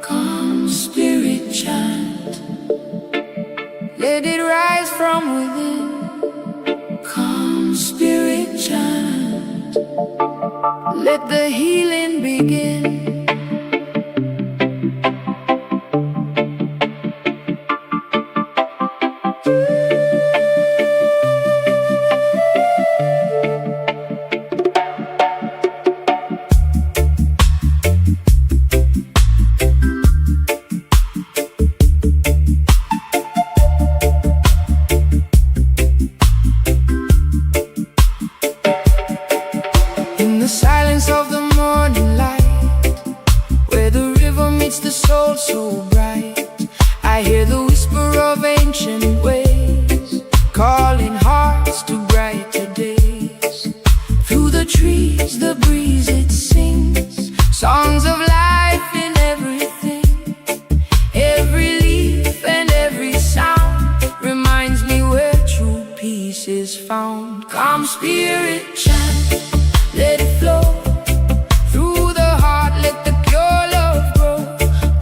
Calm spirit chant, let it rise from within. Calm spirit chant, let the healing begin. In the silence of the morning light, where the river meets the soul so bright, I hear the whisper of ancient ways, calling hearts to brighter days. Through the trees, the breeze it sings, songs of life in everything. Every leaf and every sound reminds me where true peace is found. Calm spirit chant, let it flow through the heart, let the pure love grow.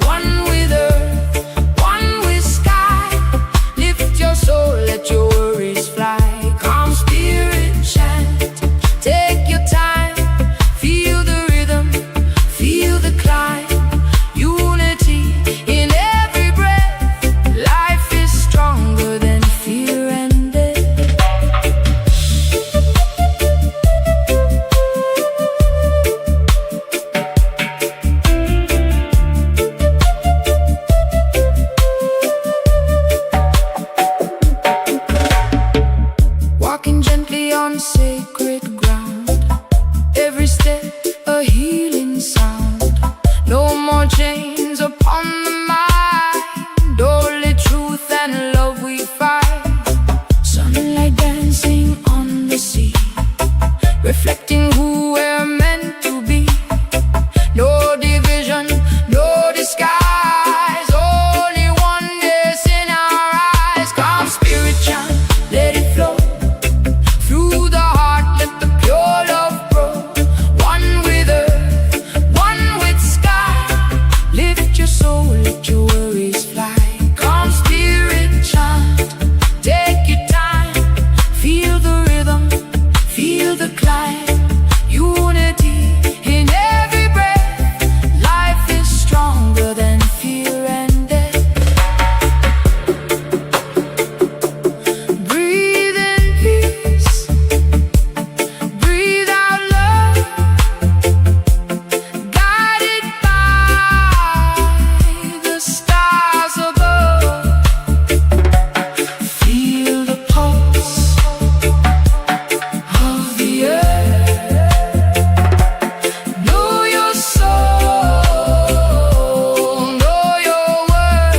One with earth, one with sky, lift your soul, let your worries fly. Calm spirit chant, take your time, feel the rhythm, feel the climb. Unity in every breath, life is stronger than fear and death. Walking gently on sacred ground, every step a healing sound. No more chains upon the mind, only truth and love we find. Sunlight dancing on the sea, reflecting who we're meant to be. No division, no disguise, only oneness in our eyes. Calm spirit chant, let it flow through the heart, let the pure love grow. One with earth, one with sky, lift your soul, let your worries fly. Calm spirit chant, take your time, feel the rhythm, feel the climb. Unity in every breath, life is stronger than fear and death. Breathe in peace, breathe out love, guided by the stars above. Feel the pulse of the earth, know your soul, know your worth.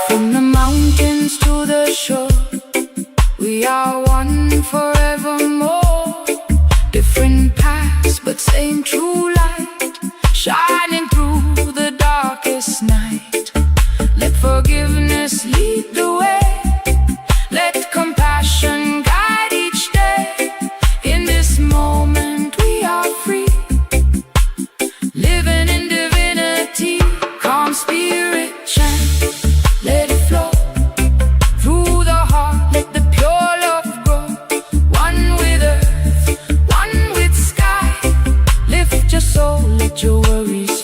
From the mountains to the shore, we are one forevermore. Different paths, but same true light, shining through the darkest night. Let forgiveness lead the way, let compassion guide each day. In this moment we are free, living in divinity. Calm spirit chant, let it flow through the heart, let the pure love grow. One with earth, one with sky, lift your soul, let your worries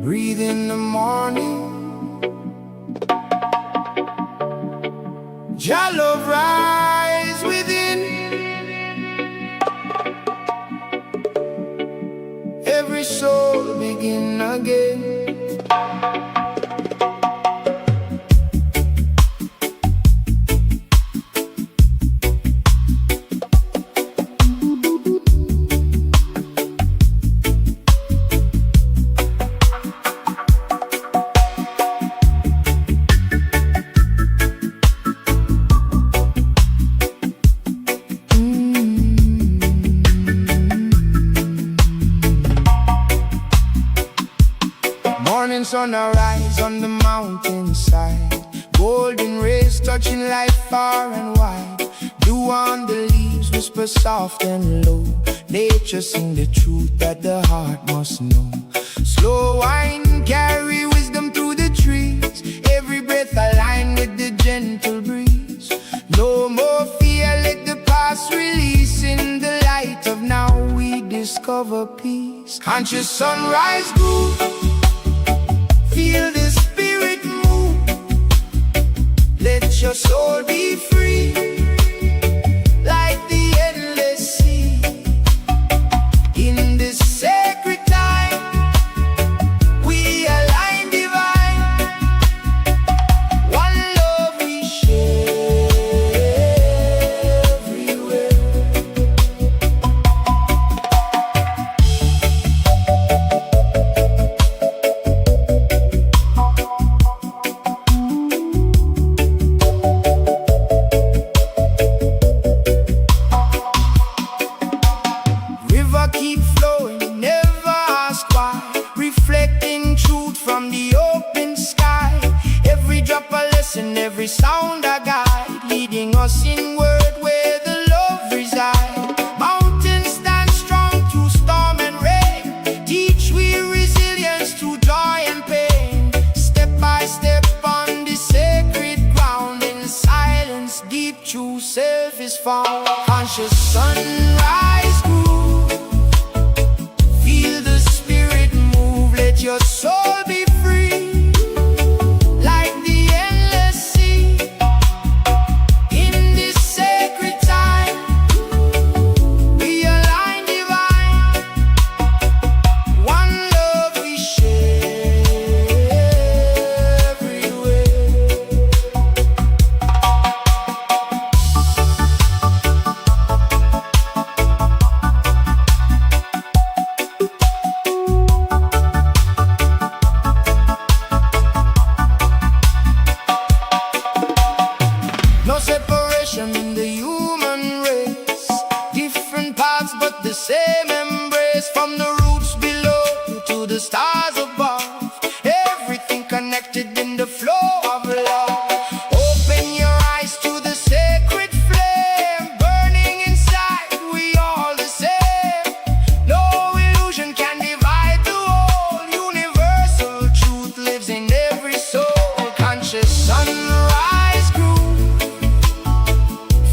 Breathe in the morning, Jah love rise within. Every soul begin again. Morning sun arise on the mountainside, golden rays touching life far and wide. Dew on the leaves whisper soft and low. Nature sing the truth that the heart must know. Slow wine carry wisdom through the trees, every breath aligned with the gentle breeze. No more fear, let the past release. In the light of now we discover peace. Conscious sunrise groove, feel the spirit move. Let your soul be free, like the endless sea. In this sacred time, we align divine. One love we share everywhere. Keep flowing, never ask why. Reflecting truth from the open sky. Every drop a lesson, every sound a guide, leading us inward where the love resides. Mountains stand strong through storm and rain, teach we resilience through joy and pain. Step by step on the sacred ground, in silence deep true self is found. Conscious sunrise groove, feel the spirit move. Let your soul be free, like the endless sea. In this sacred time, we align divine. One love we share everywhere. No separation in the human race, different paths but the same embrace. From the roots below to the stars above, everything connected in the flow of love. Open your eyes to the sacred flame, burning inside, we all the same. No illusion can divide the whole, universal truth lives in every soul. Conscious sunrise groove,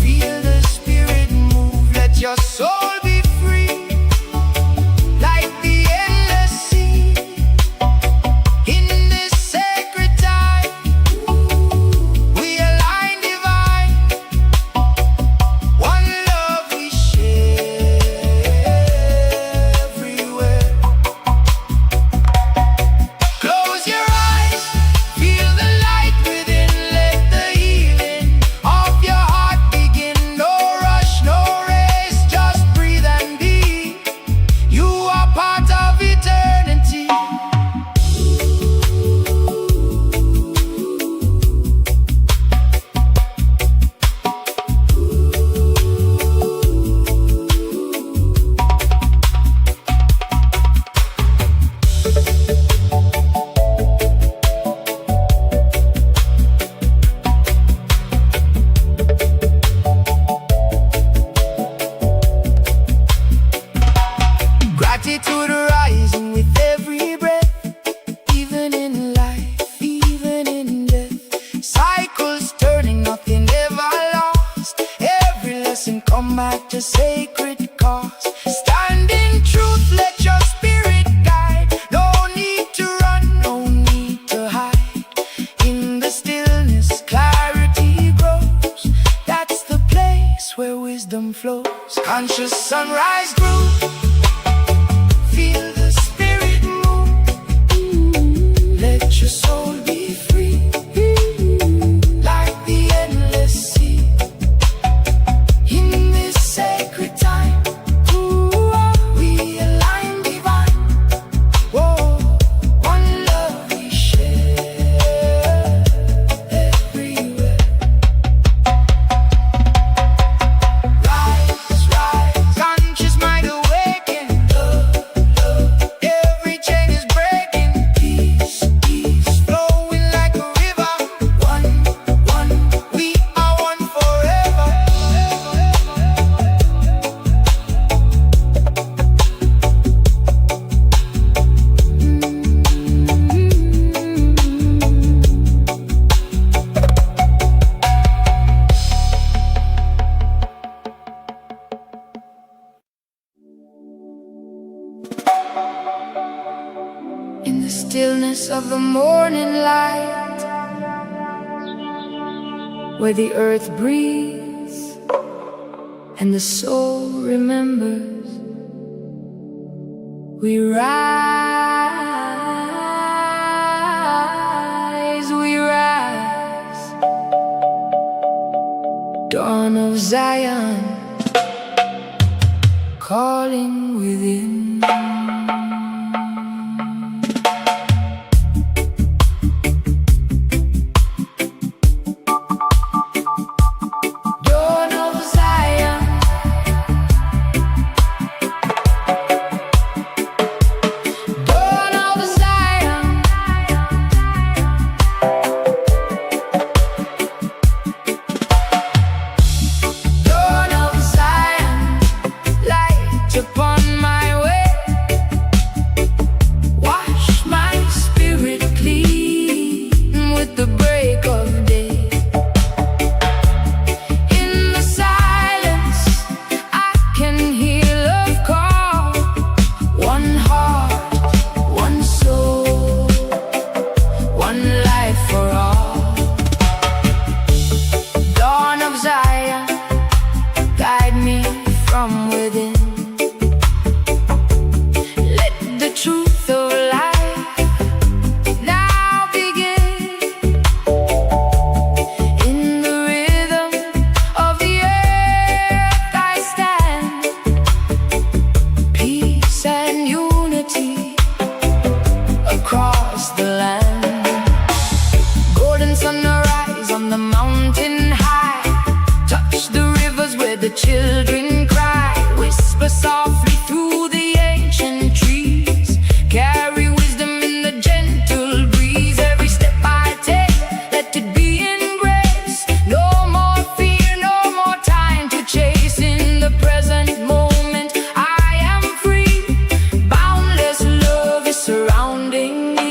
feel the spirit move. Let your soul be free, like the endless sea. conscious sunrise groove. Feel the spirit move. Let your soul be free, like the endless sea. In this sacred time, we align divine. Whoa, one love we share everywhere. Rise, rise, conscious mind awaken. Love, love, every chain is breaking. Peace, peace, flowing like a river. One, one, we are one forever. In the stillness of the morning light, where the earth breathes and the soul remembers, we rise, we rise. Dawn of Zion, calling within. Dawn of Zion, dawn of Zion, dawn of Zion, light upon my way. Wash my spirit clean with the break of day. In the silence, I can hear love call. One heart, one soul, one life for all. Dawn of Zion, guide me from within. Let the truth of life now begin. In the rhythm of the earth I stand. Peace and unity across the land. Golden sunrise on the mountain high. Touch the rivers where the children cry. Whisper softly through the ancient trees. Carry wisdom in the gentle breeze. Every step I take, let it be in grace. No more fear, no more time to chase. In the present moment, I am free. Boundless love is surrounding me.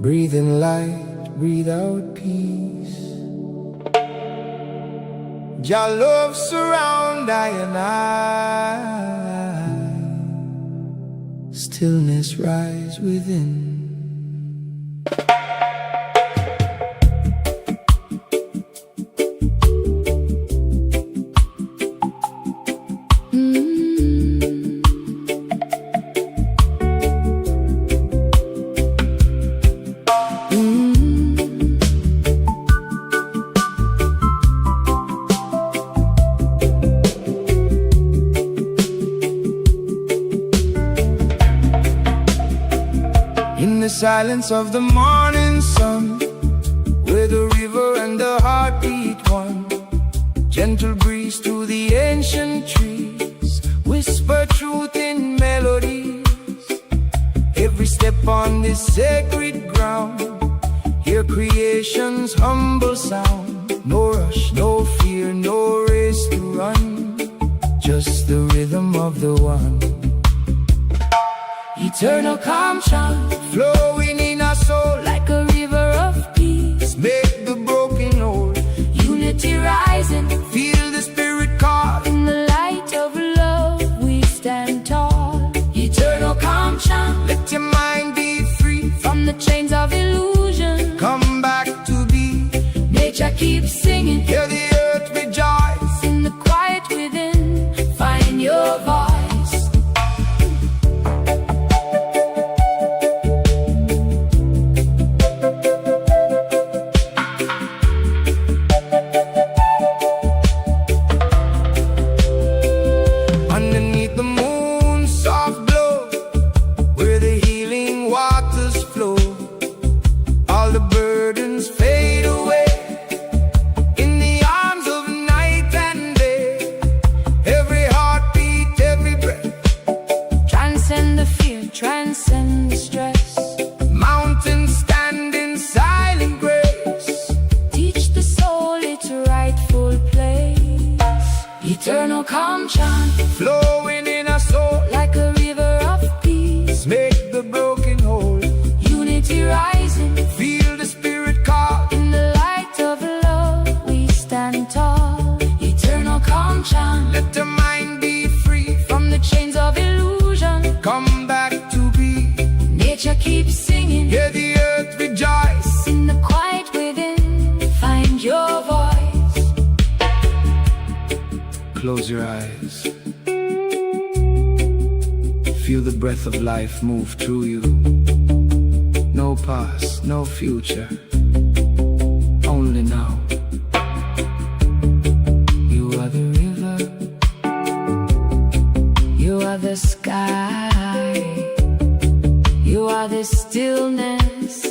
Breathe in light, breathe out peace. Jah love surround I and I. Stillness rise within. In the silence of the morning sun, where the river and the heart beat one, gentle breeze through the ancient trees, whisper truth in melodies. Every step on this sacred ground, hear creation's humble sound. No rush, no fear, no race to run, just the rhythm of the one. Eternal calm chant flowing in our soul like a river of peace. Make the broken whole, unity rising. Feel the spirit call. In the light of love we stand tall. Eternal calm chant, let your mind be free from the chains of illusion. Come back to be. Nature keeps singing. Hear the earth rejoice. In the quiet within, find your voice. All the burdens fade away in the arms of night and day. Every heartbeat, every breath, transcend the fear, transcend the stress. Mountains stand in silent grace. Teach the soul its rightful place. Eternal calm chant flowing in our soul like a river of peace. Make the broken whole, unity rising. Feel the spirit call. In the light of love we stand tall. Eternal calm chant, let the mind be free from the chains of illusion. Come back to be. Nature keeps singing. Hear the earth rejoice. In the quiet within, find your voice. Close your eyes. Feel the breath of life move through you. No past, no future, only now. You are the river, you are the sky, you are the stillness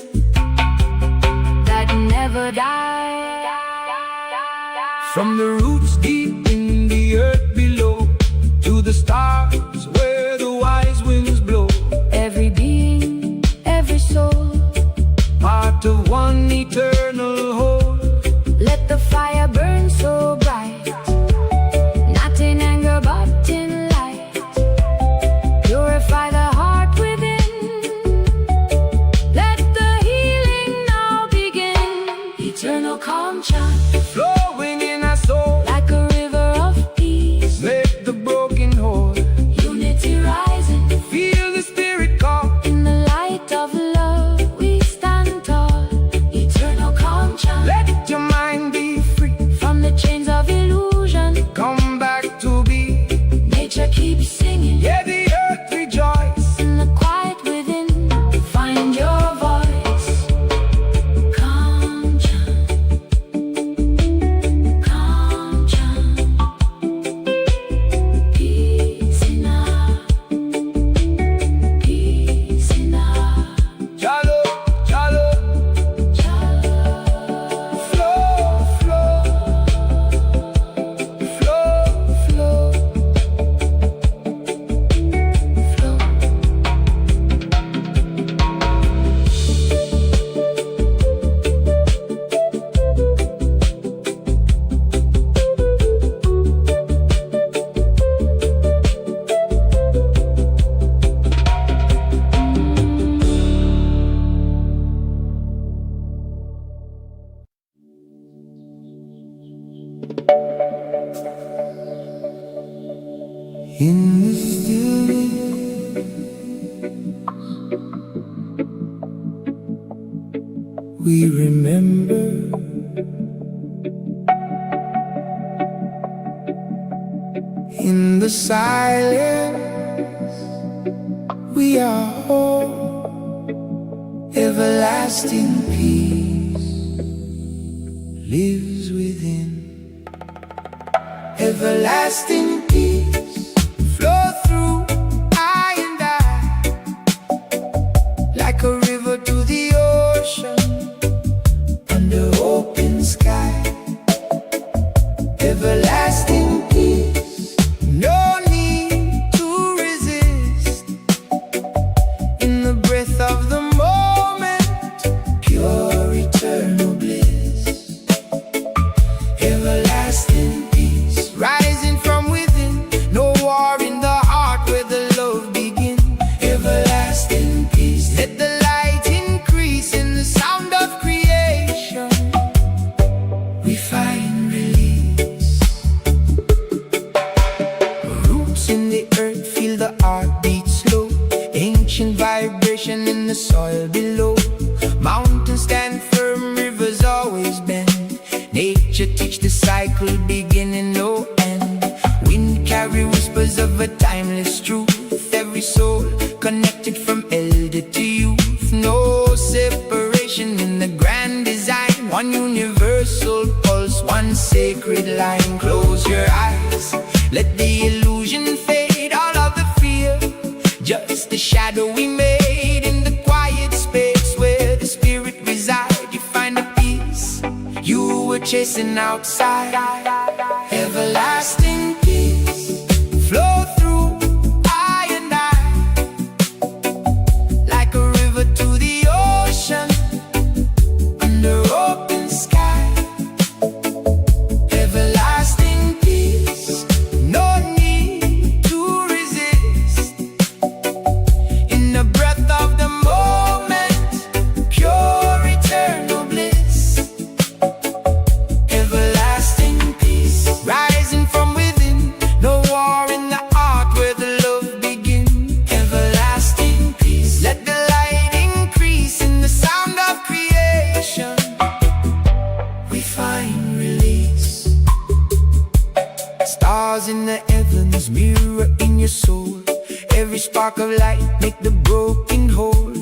that never dies. From the roots deep in the earth below, to the stars where the wise winds blow. Every being, every soul, part of one eternal whole. Let the fire burn so bright, not in anger but in light. Purify the heart within. Let the healing now begin. Eternal calm chant flowing in our soul. In the stillness, we remember. In the silence, we are whole. Everlasting peace lives within. Everlasting peace flow through I and I, like a river to the ocean, under open sky. Everlasting peace, no need to resist. In the breath of the moment, pure eternal bliss. Everlasting peace, rising from within. No war in the heart where the love begins. Everlasting peace, let the light increase in the sound of creation. We find release. Roots in the earth, feel the heartbeat slow. Ancient vibration in the soil below. Mountains stand firm, rivers always bend. Nature teach the cycle, beginning no end. Wind carry whispers of a timeless truth. Every soul connected from elder to youth. No separation in the grand design. One universal pulse, one sacred line. Close your eyes, let the illusion fade. All of the fear, just a shadow we made. In the quiet space where the spirit resides, you find a peace you were chasing outside. Everlasting peace flow through I and I, like a river to the ocean, under open sky. Everlasting peace, no need to resist. In the breath of the moment, pure eternal bliss. Everlasting peace, rising from within. No war in the heart where the love begins. Everlasting peace, let the light increase in the sound of creation. We find release. Stars in the heavens, mirror in your soul. Every spark of light make the broken whole.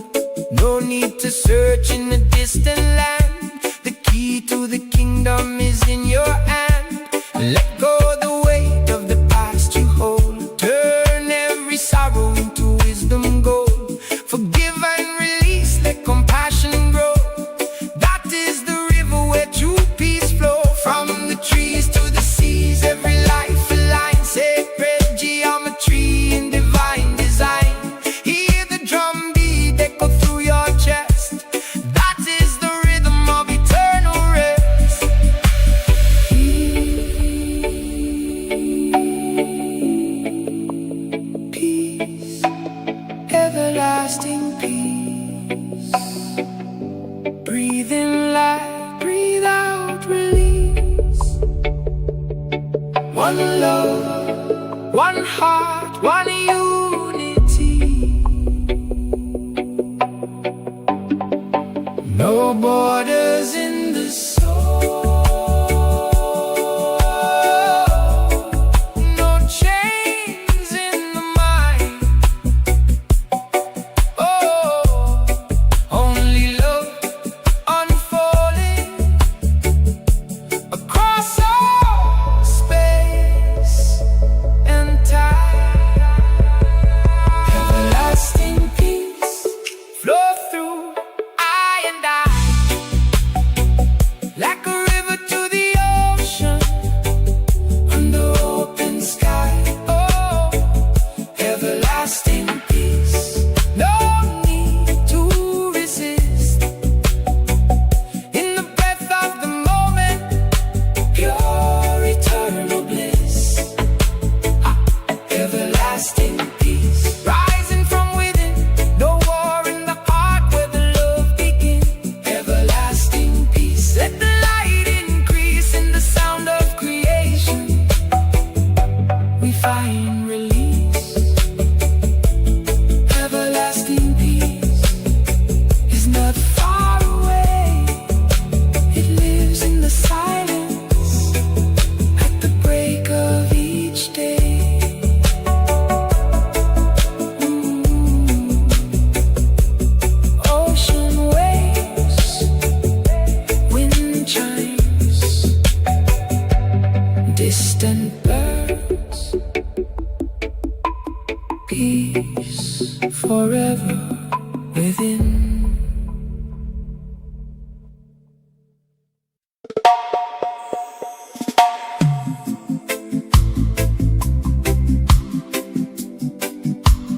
No need to search in a distant land. The key to the kingdom is in your hand. Let go the weight of the past you hold. Turn every sorrow into wisdom gold. Forgive and release, let compassion grow. That is the river where true peace flow. From the trees to the seas, every life aligns. Sacred geometry in divine design. Hear the drum beat echo through your chest. That is the rhythm of eternal rest. Peace, everlasting peace. Breathe in life, breathe out release. One love, one heart, one unity. No borders in the soul. No chains in the mind. Oh, only love unfolding across all space and time. Everlasting peace flow through I and I, like a river to the ocean, under open sky. Oh, everlasting peace, no need to resist. In the breath of the moment, pure eternal bliss. Everlasting peace, rising from within. No war in the heart where the love begins. Everlasting peace, let the light increase in the sound of creation. We find relief. peace forever within.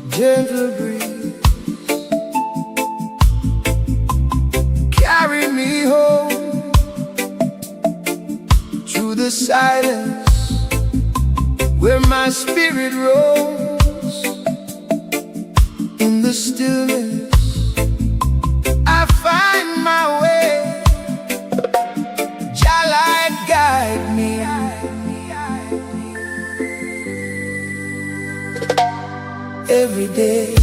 Gentle breeze, carry me home through the silence where my spirit roams. In the stillness I find my way. Jah light guide me. Every day.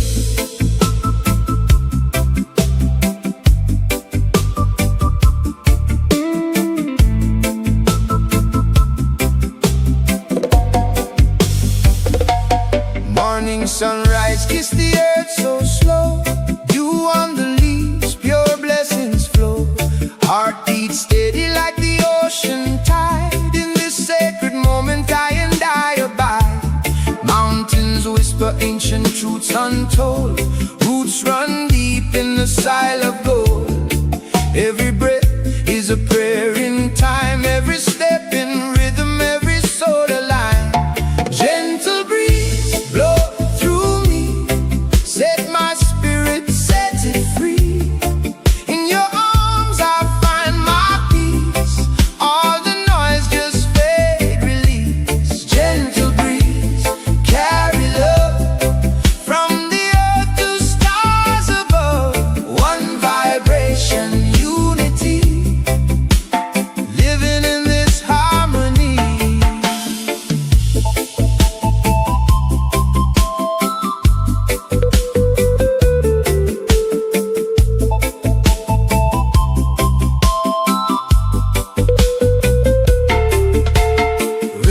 Morning sunrise, kiss the earth so slow. Dew on the leaves, pure blessings flow. Heartbeat steady like the ocean tide. In this sacred moment I and I abide. Mountains whisper ancient truths untold. Roots run deep in the soil of gold. Every breath is a prayer in time. Every step in rhythm, every soda line. Gentle breeze, blow through me. Set my spirit, set it free. In your arms I find my peace. All the noise just fade, release. Gentle breeze, carry love from the earth to stars above. One vibration, unity, living in this harmony.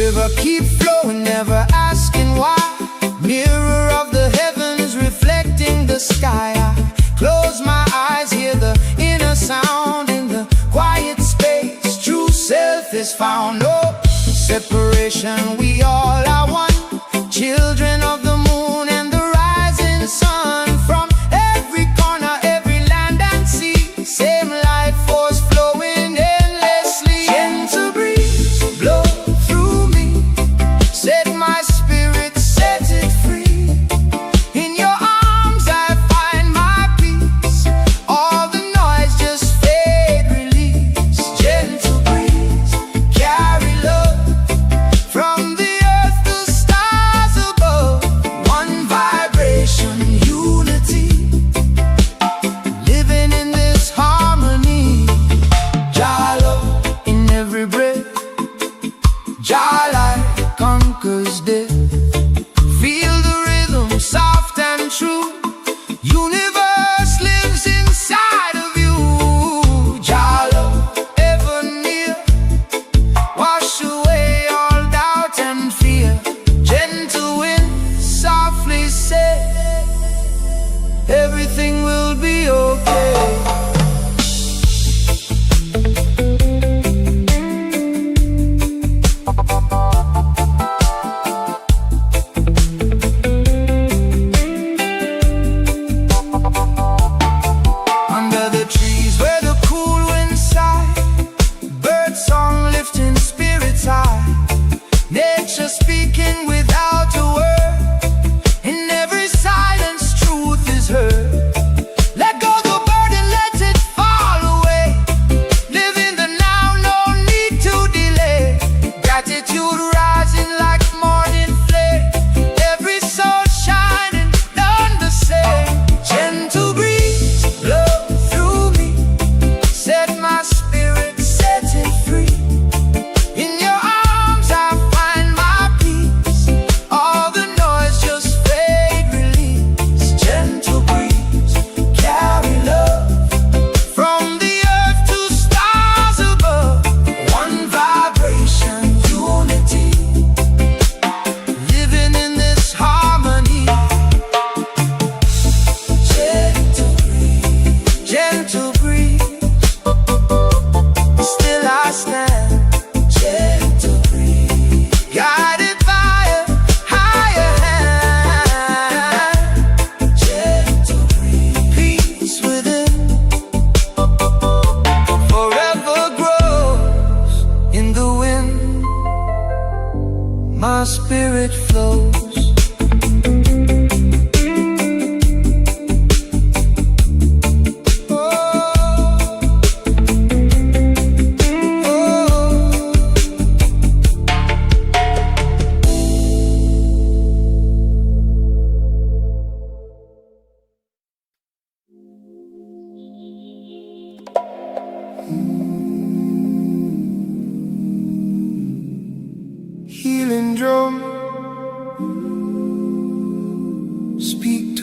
River keep flowing, never asking why. Mirror of the heavens reflecting the sky. I close my eyes, hear the inner sound. In the quiet space, true self is found. Oh, separation, we all are one. Children of the moon and the rising sun. From every corner, every land and sea, same life force flowing endlessly. Gentle breeze, blow through me. Set my spirit, set it free. In your arms I find my peace. All the noise just fade, release. Gentle breeze, carry love from the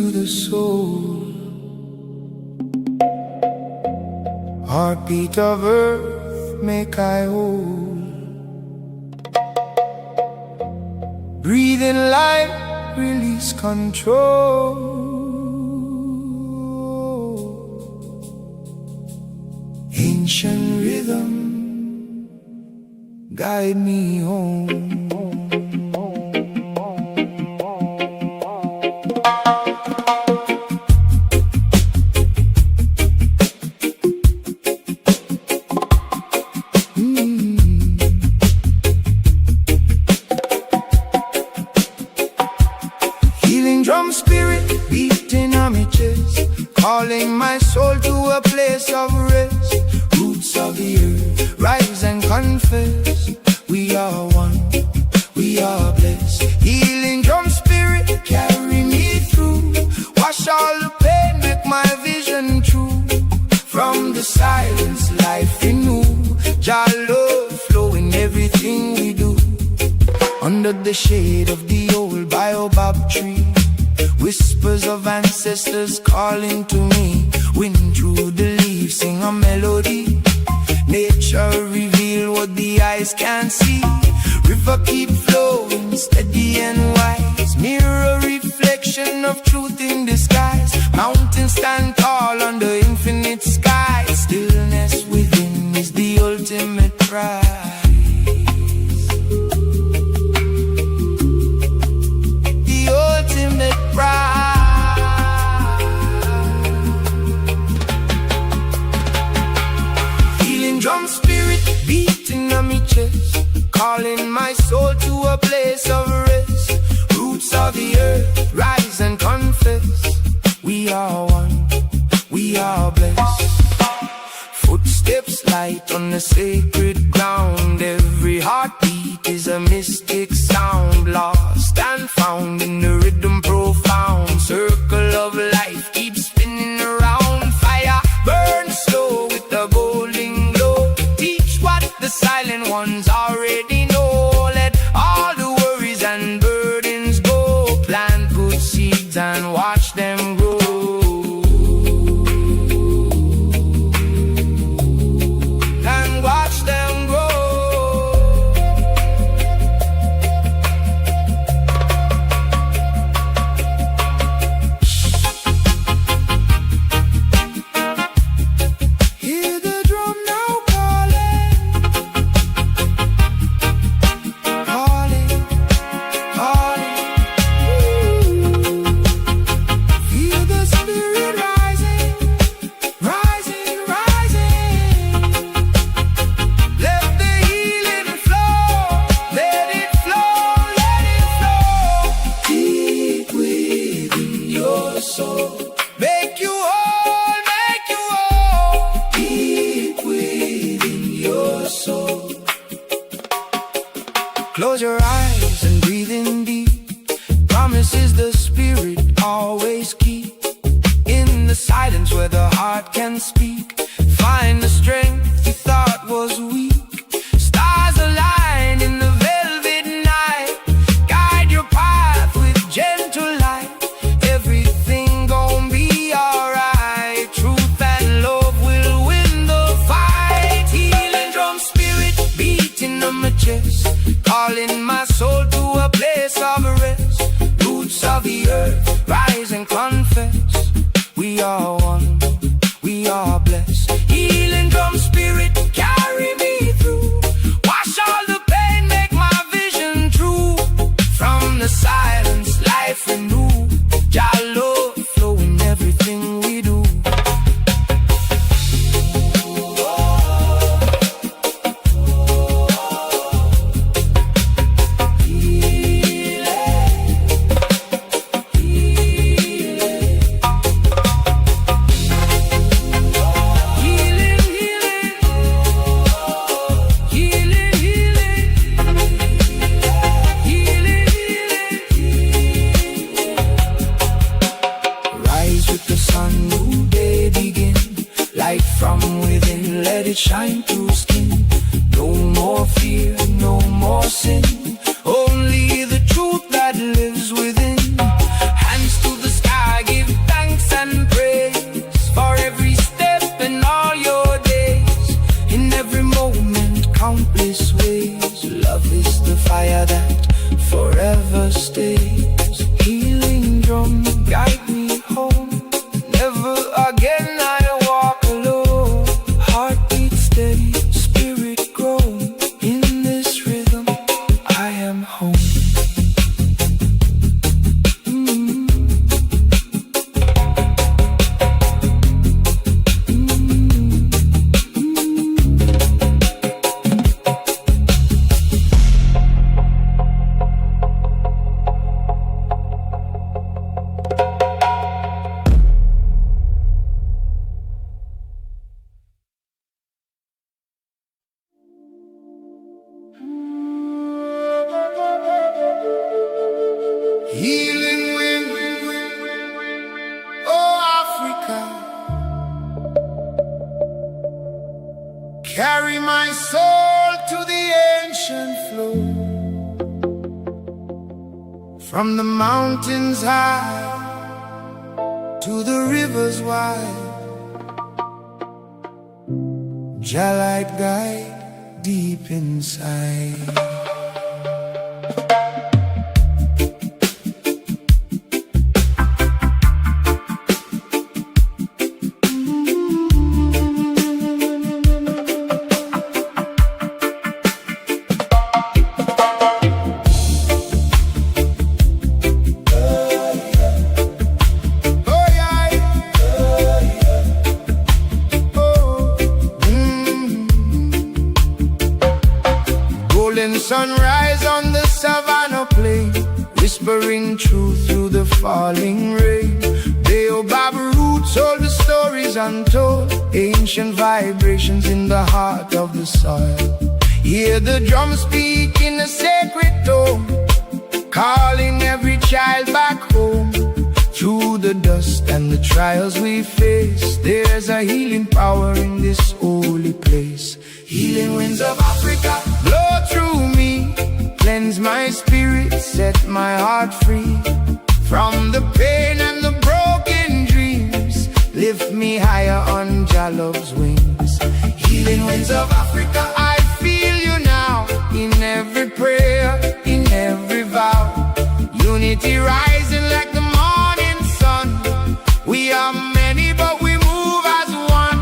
to the soul. Heartbeat of earth, make I whole. Breathe in life, release control. Ancient rhythm, guide me home. Drum spirit beating on my chest, calling my soul to a place of rest. Roots of the earth, rise and confess. We are one, we are blessed. Healing drum spirit, carry me through. Wash all the pain, make my vision true. From the silence, life renew. Jah love flow in everything we do. Under the shade of the old baobab tree, whispers of ancestors calling to me. Wind through the leaves, sing a melody. Nature reveal what the eyes can't see. River keep flowing, steady and wise. Mirror reflection of truth in disguise. Mountains stand tall under infinite sky. Stillness within is the ultimate prize. Drum spirit beating on me chest, calling my soul to a place of rest. Roots of the earth, rise and confess. We are one, we are blessed. Footsteps light on the sacred ground. Every heartbeat is a mystic sound. Lost and found in the rhythm profound. Circle of life keeps spinning around. Fire burns slow with the golden the silent ones already know. Let all the worries and burdens go. Plant good seeds and watch them grow. And watch them grow. Hear the drum now calling. Make you whole, deep within your soul. Close your eyes and breathe in deep. Promises the spirit always keep. In the silence where the heart can speak, find the strength you thought was weak. Stars align in the velvet night. Guide your path with gentle light. Everything gon' be alright. Truth and love will win the fight. Healing drum spirit beating on my chest, calling my soul to a place of rest. Roots of the earth, rise and confess. We are one, we are blessed. Healing drum spirit, carry me through. Wash all the pain, make my vision true. From the silence, life renew. Jah love flow in everything we do. It shine through skin. No more fear, no more sin. Only the truth that lives within. Hands to the sky, give Healing wind, oh Africa, carry my soul to the ancient flow. From the mountains high to the rivers wide, Jah light guide deep inside. Sunrise on the savannah plain, whispering truth through the falling rain. Baobab roots hold the stories untold, ancient vibrations in the heart of the soil. Hear the drums speak in a sacred tone, calling every child back home. Through the dust and the trials we face, there's a healing power in this holy place. Healing winds of Africa blow through me, cleanse my spirit, set my heart free. From the pain and the broken dreams, lift me higher on Jah love's wings. Healing winds of Africa, I feel you now, in every prayer, in every vow. Unity rising like the morning sun. We are many but we move as one.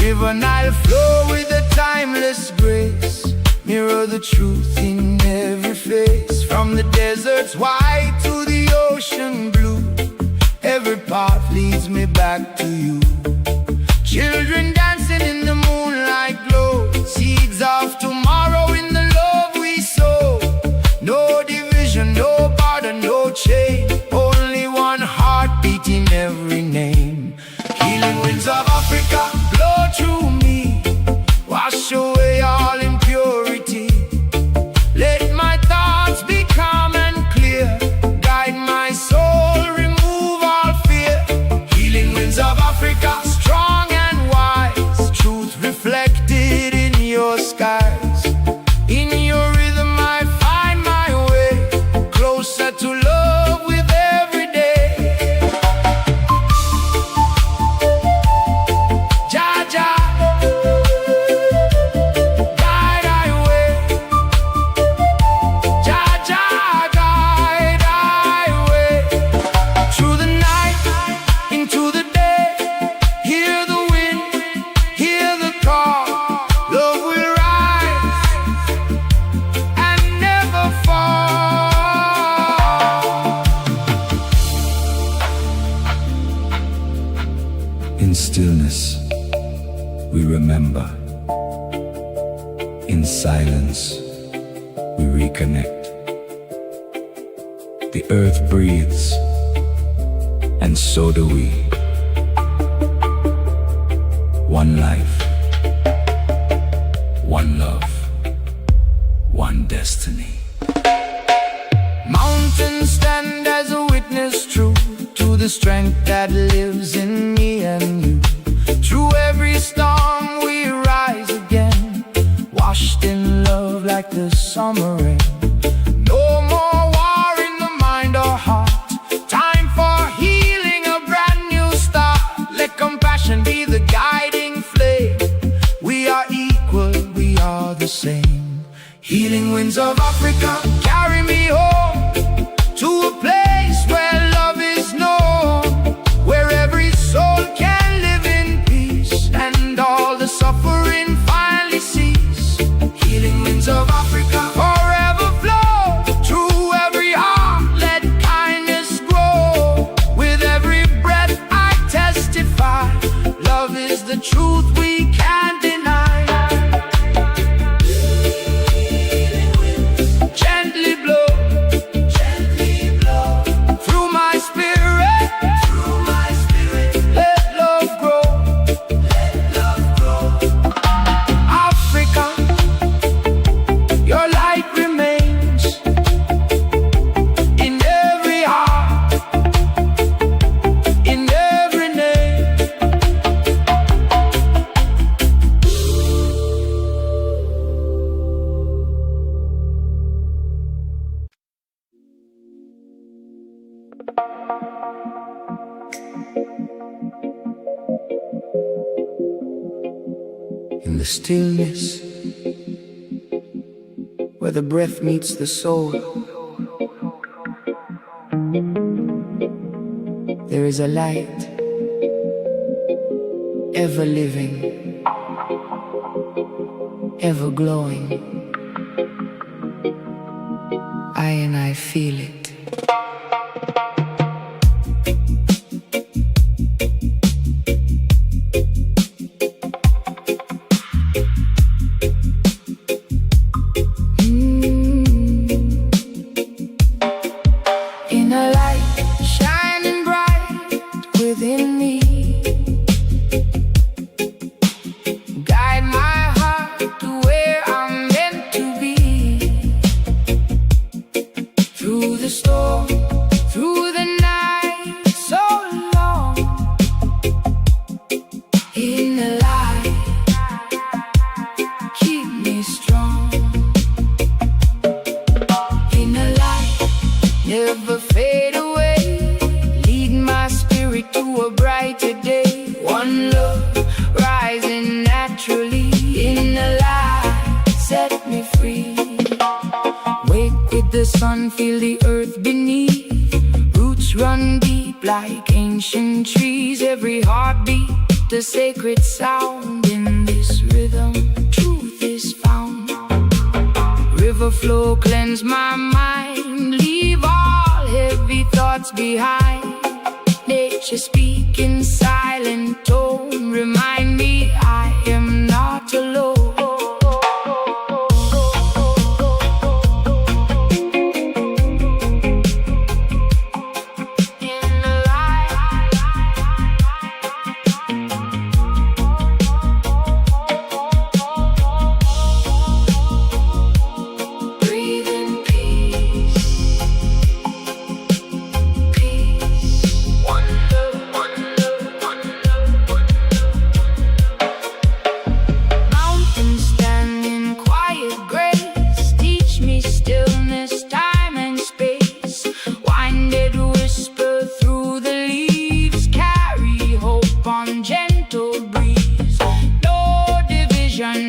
River Nile flow with a timeless grace, mirror the truth in every face. From the deserts white to the ocean blue, every path leads me back to you. Children dancing in the moonlight glow, seeds of tomorrow in the love we sow. No division, no border, no chain, only one heart beating every name. Healing winds of Africa blow through me, wash away all impurity. Let my thoughts be calm and clear, guide my soul, remove all fear. Healing winds of Africa, strong and wise, truth reflected in your skies. In your rhythm I find my way, closer to love with every day. Jah Jah, guide I way. Jah Jah, guide I way. Through the night, into the day, hear the wind, hear the call. Love will rise and never fall. In stillness, we remember. In silence, we reconnect. The earth breathes, and so do we. One life, one love, one destiny. Mountains stand as a witness true to the strength that lives in me and you. Through every storm we rise again, washed in love like the summer rain. No more war in the mind or heart, time for healing, a brand new start. Let compassion be the guiding flame. We are equal, we are the same. Healing winds of Africa, carry me home to a place where love is known, where every soul can live in peace and all the suffering finally cease. Healing winds of Africa forever flow through every heart, let kindness grow. With every breath I testify, love is the truth we can't deny. Gently blow through my spirit. the stillness, where the breath meets the soul, there is a light, ever living, ever glowing. I feel it. In a light shining bright within me, guide my heart to where I'm meant to be. Through the storm, through the night so long, in the light, keep me strong. In the light, never fade away, lead my spirit to a brighter day. One love rising naturally, in the light, set me free. Wake with the sun, feel the earth beneath, roots run deep like ancient trees. Every heartbeat, the sacred sound. In this rhythm, truth is found. River flow, cleanse my mind, leave all heavy thoughts behind. Nature speak in silent tone, remind me I am not alone.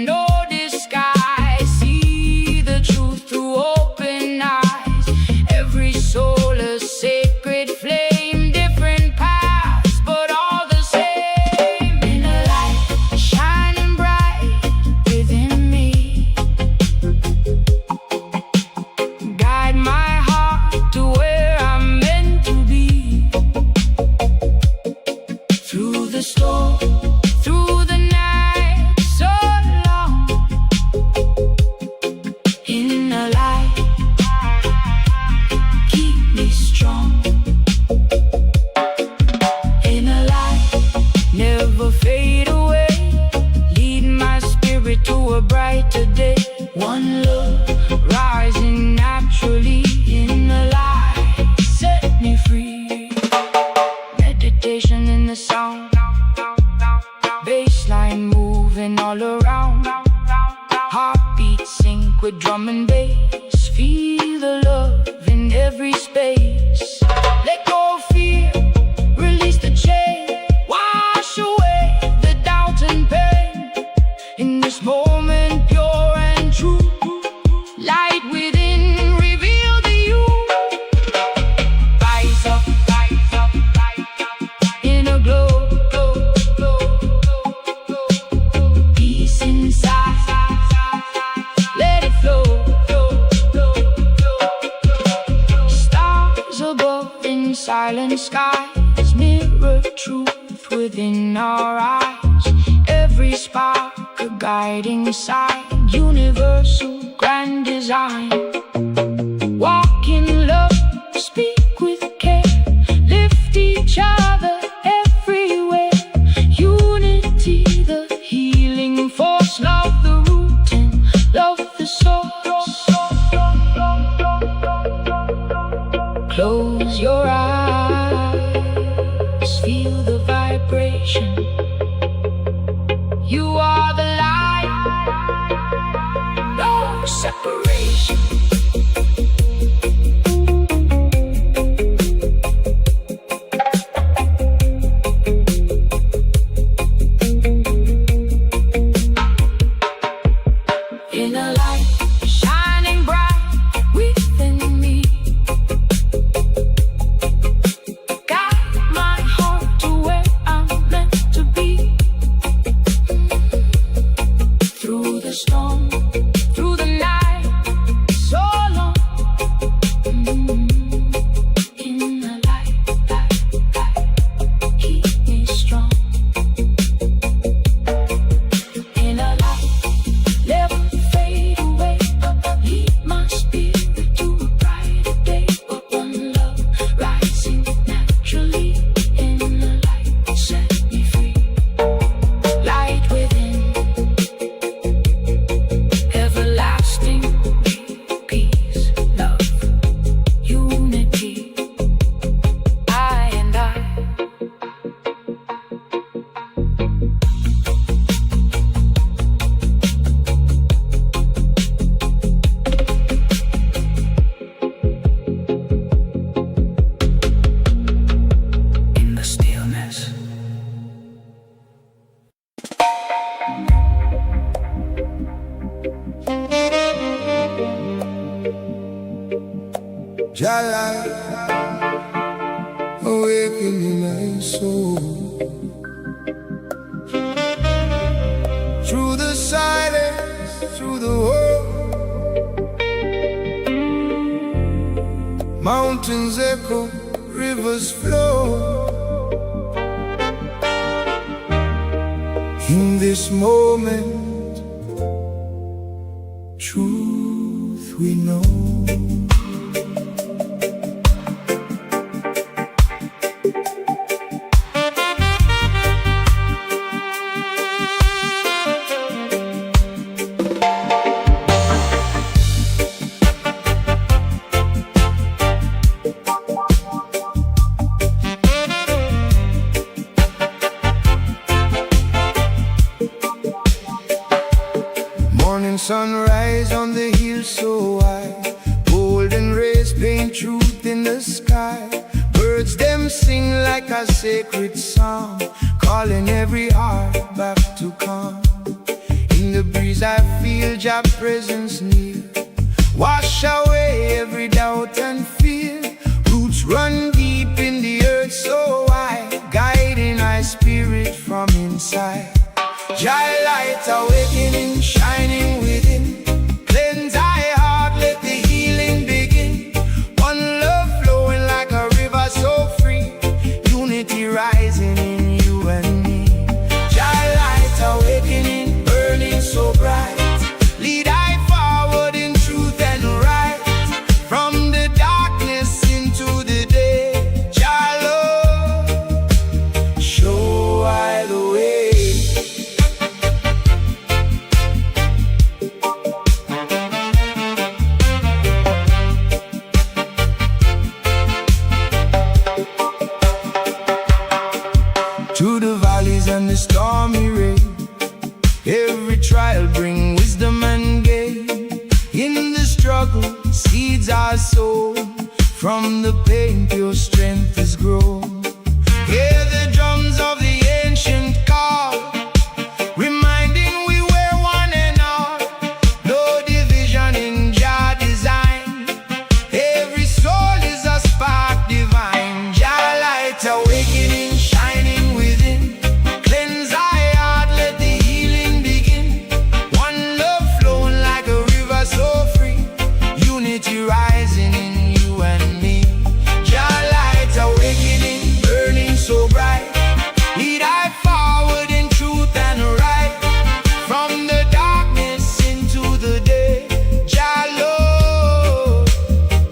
No disguise, see the truth through open eyes. Every soul a sacred flame, different paths, but all the same. In a light shining bright within me, guide my heart to where I'm meant to be. Through the storm, through the night so long, in the light, keep me strong. In the light, never fade away, lead my spirit to a brighter day. One love rising naturally, in the light, set me free. Meditation in the sound, bassline moving all around, heartbeat sync with drum and bass. Feel the love in every space. Let go of fear, release the chain, wash away the doubt and pain. In this moment, pure and true, light within, reveal the you. Rise up, in a glow, peace inside, let it flow. Stars above in silent skies, mirror truth within our eyes. Every spark a guiding sign, universal grand design. Walk in love, speak with care, lift each other everywhere. Unity, the healing force, love the root and love the source. Close your eyes, feel the vibration. You are the light, no separation. Jah light awaken in my soul. Through the silence, through the war, mountains echo, rivers flow. In this moment, truth we know. Morning sunrise on the hill so high, golden rays paint truth in the sky. Birds them sing like a sacred song, calling every heart back to calm. In the breeze I feel Jah presence near, wash away every doubt and fear. Roots run deep in the earth so high, guiding my spirit from inside. Jah light awakening, shining within. Cleanse thy heart, let the healing begin. One love flowing like a river so free, unity rising in you and me. Jah light awakening, burning so bright. Lead I forward in truth and right, from the darkness into the day. Jah love, show I the way. Through the valleys and the stormy rain, every trial bring wisdom and gain. In the struggle, seeds are sown, from the pain pure strength is grown. Hear the drums of the ancient call, reminding we were one and all. No division in Jah design, every soul is a spark divine. Jah light awakening, shining within. Cleanse thy heart, let the healing begin. One love flowing like a river so free, unity rising in you and me. Jah light awakening, burning so bright. Lead I forward in truth and right, from the darkness into the day. Jah Lord,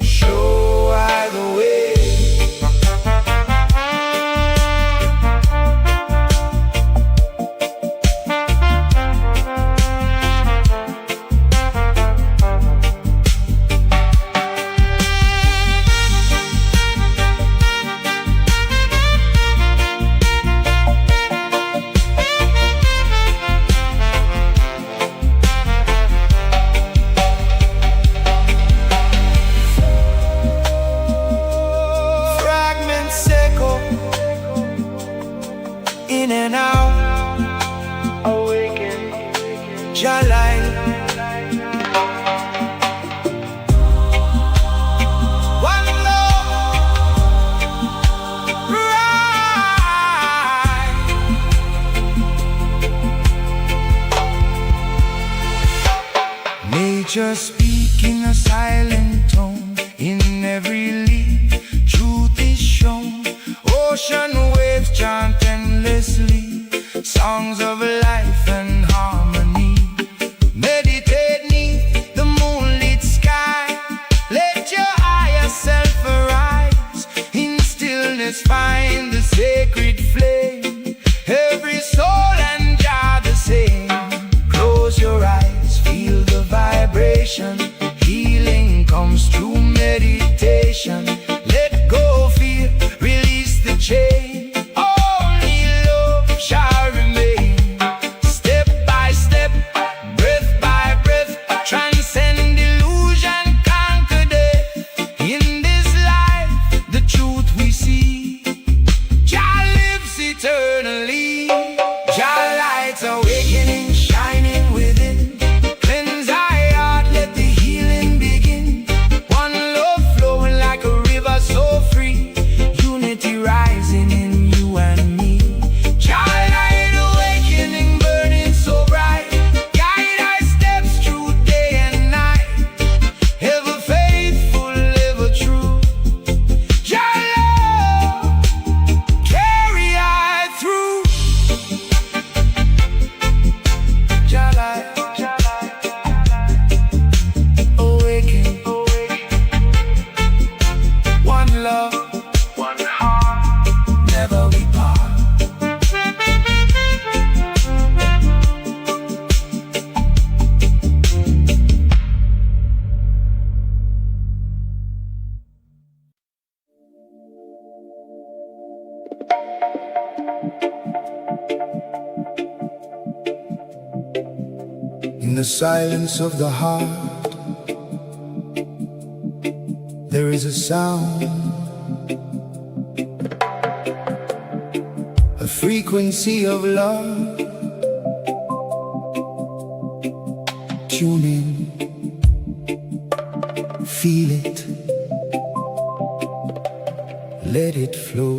show I the way. Fragments echo in and out, awaken, Jah light. One love, right. Nature speak in a silent tone, in every leaf truth is shown. Ocean waves chant endlessly, songs of life and harmony. Meditate neath the moonlit sky, let your higher self arise. In stillness find the sacred flame, every soul and Jah the same. Close your eyes, feel the vibration, healing comes through meditation. Let go fear, release the chain, only love shall remain. Step by step, breath by breath, transcend illusion, conquer death. In this life, the truth we see, Jah lives eternally. In the silence of the heart, there is a sound, a frequency of love. Tune in, feel it, let it flow.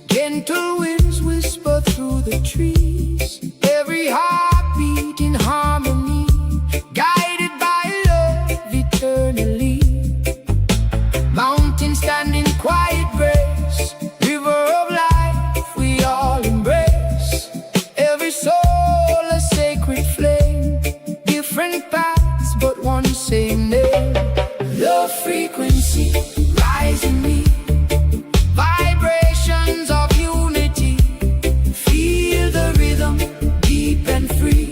Gentle winds whisper through the trees, every heartbeat in harmony, guided by love eternally. Mountains stand in quiet grace, river of life we all embrace. Every soul a sacred flame, different paths but one same name. Love frequency, rise in me. Vibrations of unity, feel the rhythm, deep and free.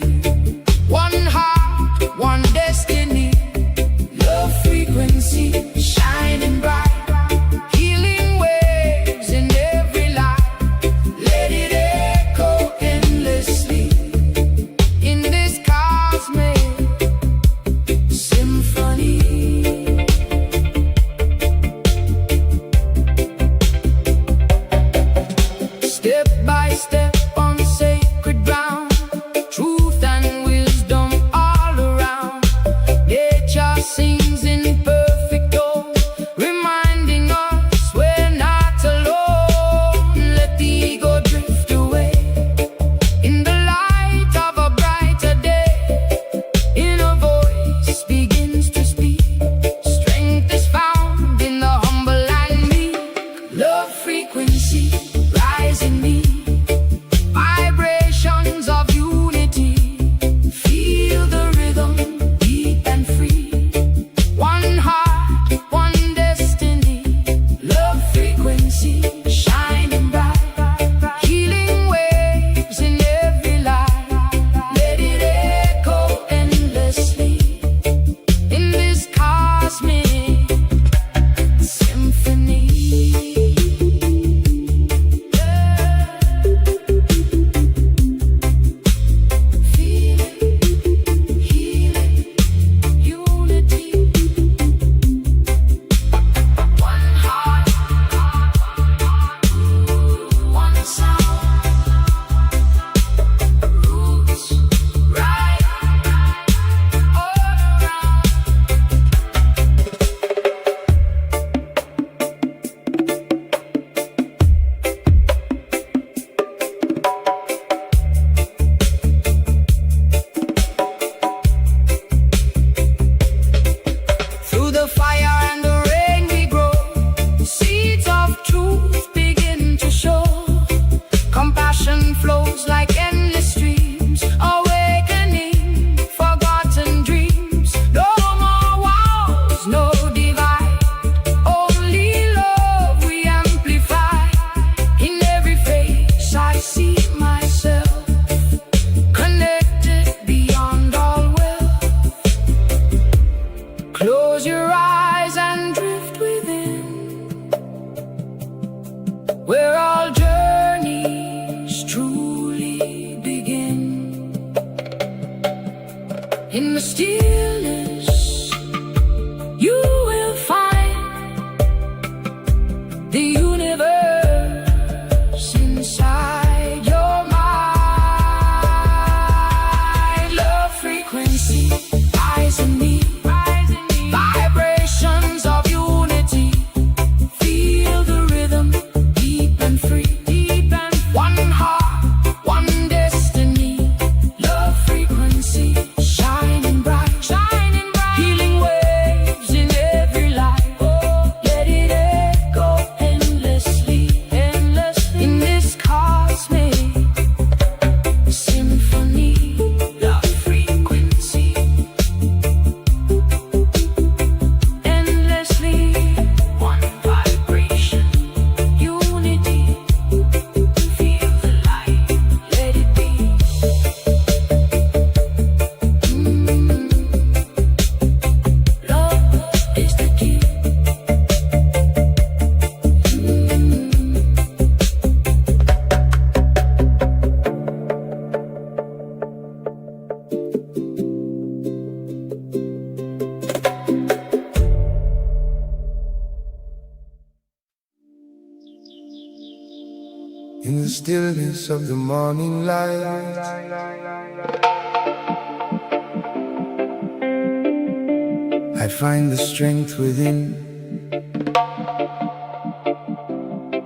One heart, one destiny. Love frequency, shining bright, healing waves in every life. Let it echo endlessly in this cosmic symphony. Step by step on sacred ground, truth and wisdom all around. Nature sings in perfect tone, reminding us we're not alone. Let the ego drift away in the light of a brighter day. Inner voice begins to speak, strength is found in the humble and meek. Love frequency, rise in me. Vibrations of unity, feel the rhythm, deep and free. One heart, one destiny. Love frequency, shining bright, healing waves in every life. Let it echo endlessly in this cosmic symphony. Through the fire and the rain we grow, seeds of truth begin to show. Compassion flows like endless streams, awakening forgotten dreams. No more walls, no divide, only love we amplify. In every face I see myself, connected beyond all wealth. Close your eyes and drift within, where all journeys truly begin. In the stillness you will find the universe inside your mind. Love frequency, rise in me. Vibrations of unity, feel the rhythm, deep and free. One heart, one destiny. Love frequency, shining bright. In the stillness of the morning light, I find the strength within,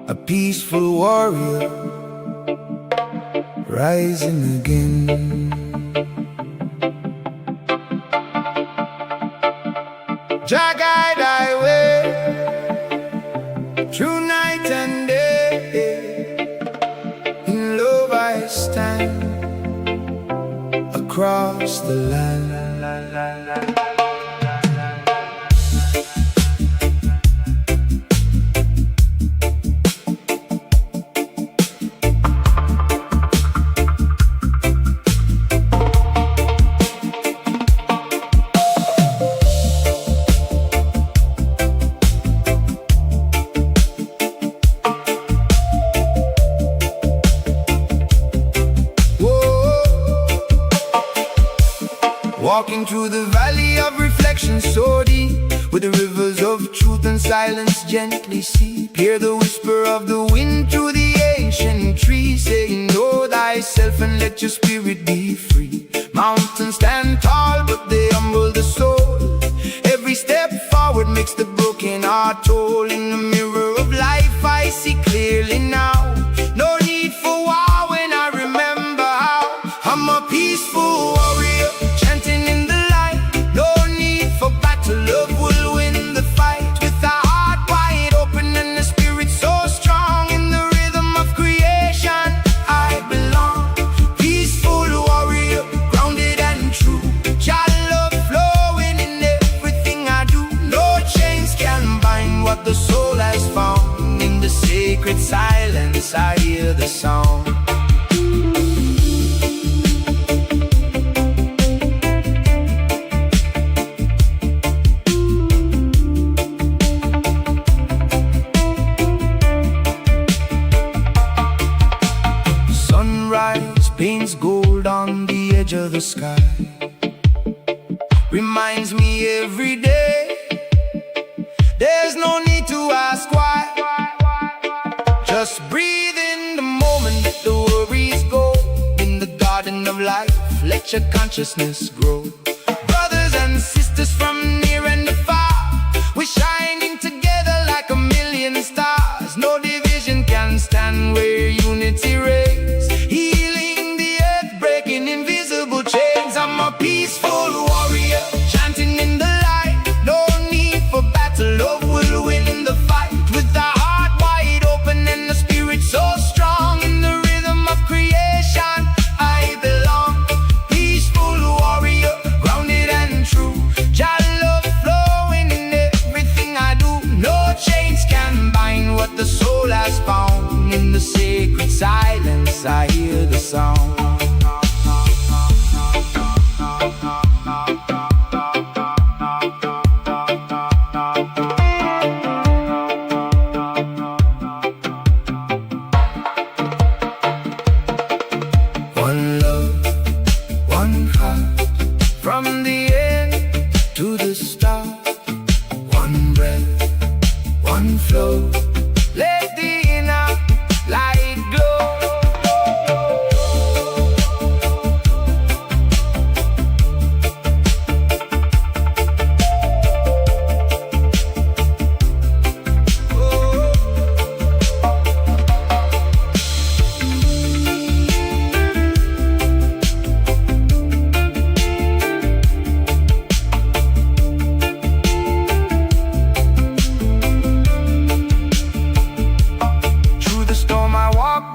a peaceful warrior rising again. Jah guide thy way through night and day. In love I stand across the land. Walking through the valley of reflection so deep, where the rivers of truth and silence gently seep. Hear the whisper of the wind through the ancient trees, saying, know thyself and let your spirit be free. Mountains stand tall, but they humble the soul. Every step forward makes the broken heart whole. In the mirror of life I see clearly now. No need for war when I remember how I'm a peaceful warrior, chanting in the light. No need for battle, love will win the fight. With a heart wide open and a spirit so strong. In the rhythm of creation I belong. Peaceful warrior, grounded and true. Jah love flowing in everything I do. No chains can bind what the soul has found. In the sacred silence I hear the sound. Sunrise paints gold on the edge of the sky, reminds me every day there's no need to ask why. Just breathe in the moment, let the worries go. In the garden of life, let your consciousness grow. Brothers and sisters from near and far, we're shining together like a million stars. No division can stand where unity reigns, healing the earth, breaking invisible chains. I'm a peaceful warrior, chanting in the light. No need for battle, love will win the fight. With a heart wide open and a spirit so strong. In the rhythm of creation I belong. Peaceful warrior, grounded and true. Jah love flowing in everything I do. No chains can bind what the soul has found. In the sacred silence I hear the sound. One love, one heart, from the end to the start. One breath, one flow, let the inner light glow.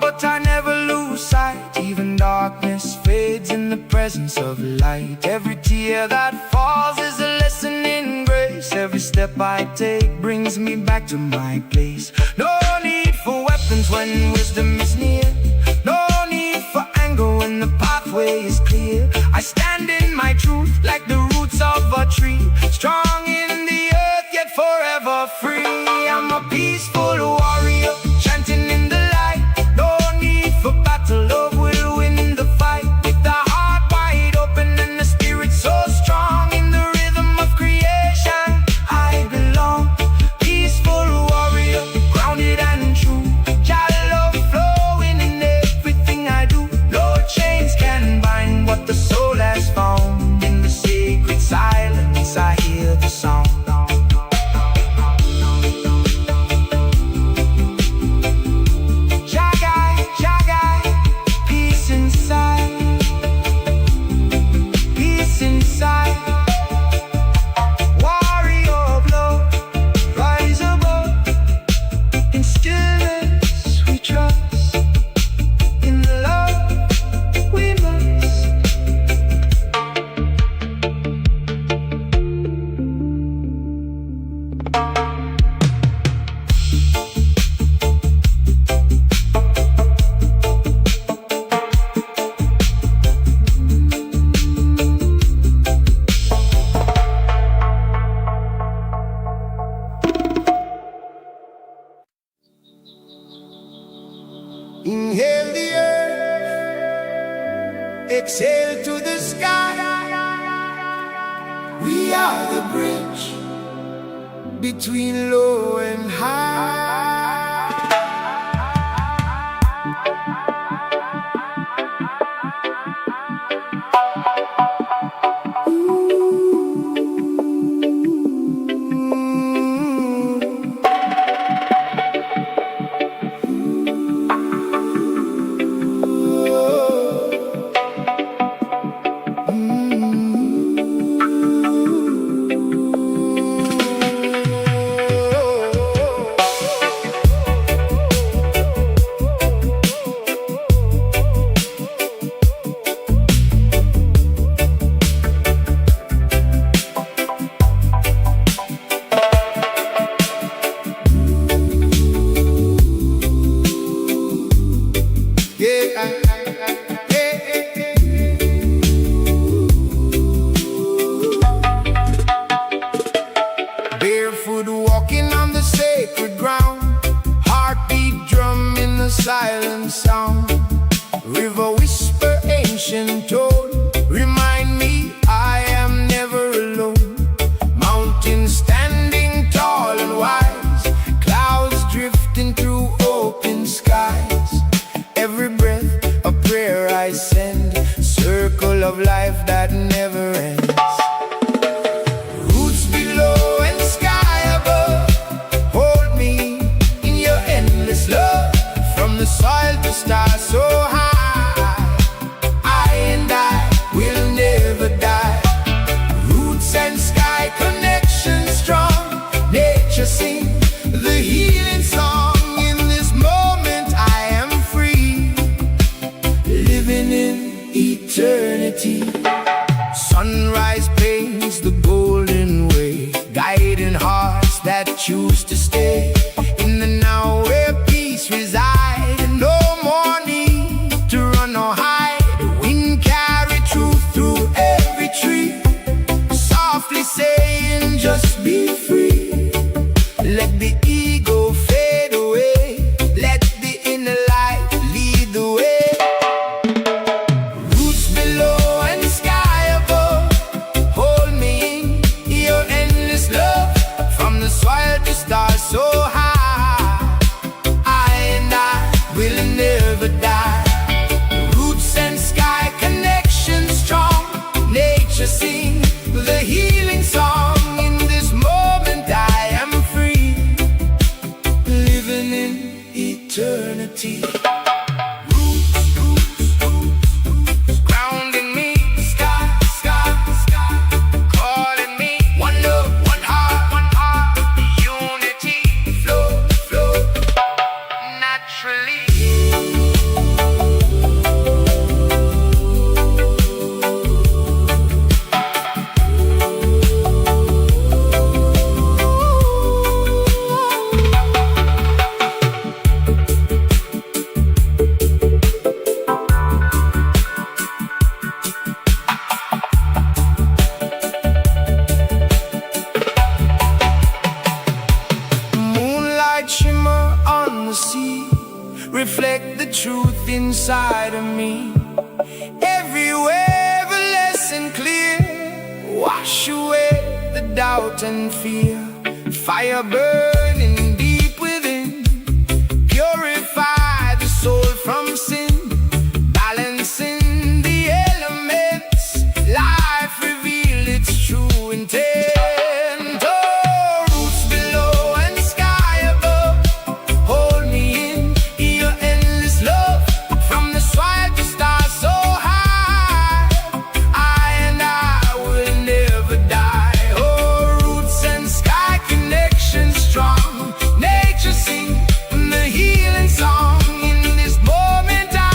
But I never lose sight. Even darkness fades in the presence of light. Every tear that falls is a lesson in grace. Every step I take brings me back to my place. No need for weapons when wisdom is near. No need for anger when the pathway is clear. I stand in my truth like the roots of a tree, strong in the earth yet forever free. I'm a peaceful warrior, chanting in the light. No need for battle, love will win the fight. With the heart wide open and the spirit so strong. In the rhythm of creation I belong. Peaceful warrior, grounded and true. Jah love flowing Inhale the earth, exhale to the sky. We are the bridge between low and high. Barefoot walking on the sacred ground, heartbeat drum in the silent sound. River whisper ancient tone, remind me I am never alone. Mountains standing tall and wise, clouds drifting through open skies. Every breath a prayer I send, circle of life that never ends. Roots below and sky above, hold me in your endless love. From the soil to stars so high, I and I will never die. Roots and sky connection strong, nature sing the healing song. In this moment I am free, living in eternity. Sunrise paints the golden way, guiding hearts that choose to stay in the now where peace resides. No more need to run or hide. The wind carry truth through every tree, softly saying just be free. Let the ego fade away, let the inner light lead the way. Roots below and sky above, hold me in your endless love. From the soil to stars so high, I and I will never die. Roots and sky connection strong, nature sing the healing song. In this moment I am free, living in eternity. Grounding me, sky, sky, sky, calling me. One love, one heart, unity, flow, flow, naturally. Moonlight shimmer on the sea, reflect the truth inside of me. Everywhere the lesson clear, wash away the doubt and fear. Fire burning deep within, purify the soul from sin. Balancing the elements, life reveal its true intent. Oh, roots below and sky above, hold me in your endless love. From the soil to stars so high, I and I will never die. Oh, roots and sky connection strong, nature sing the healing song. In this moment I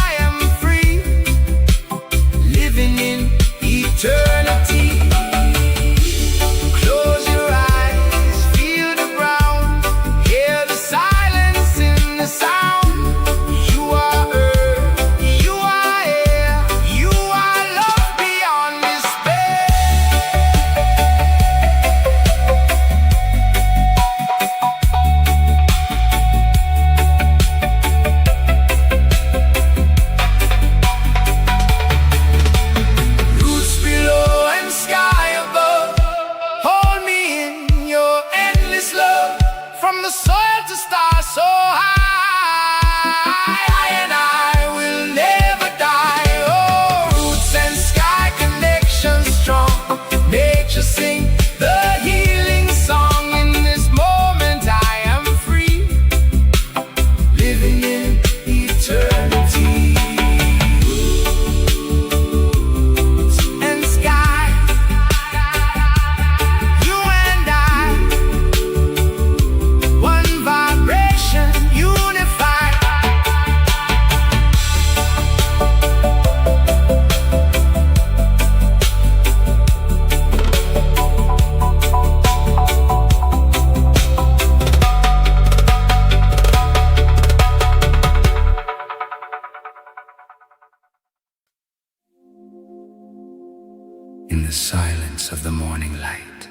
the silence of the morning light,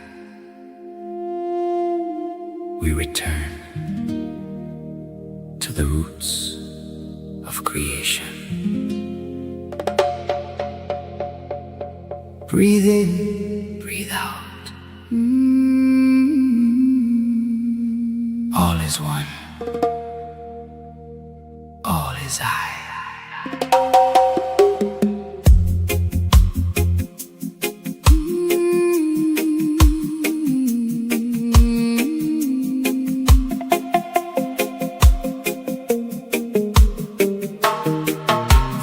we return to the roots of creation. Breathe in, breathe out. All is one. All is I.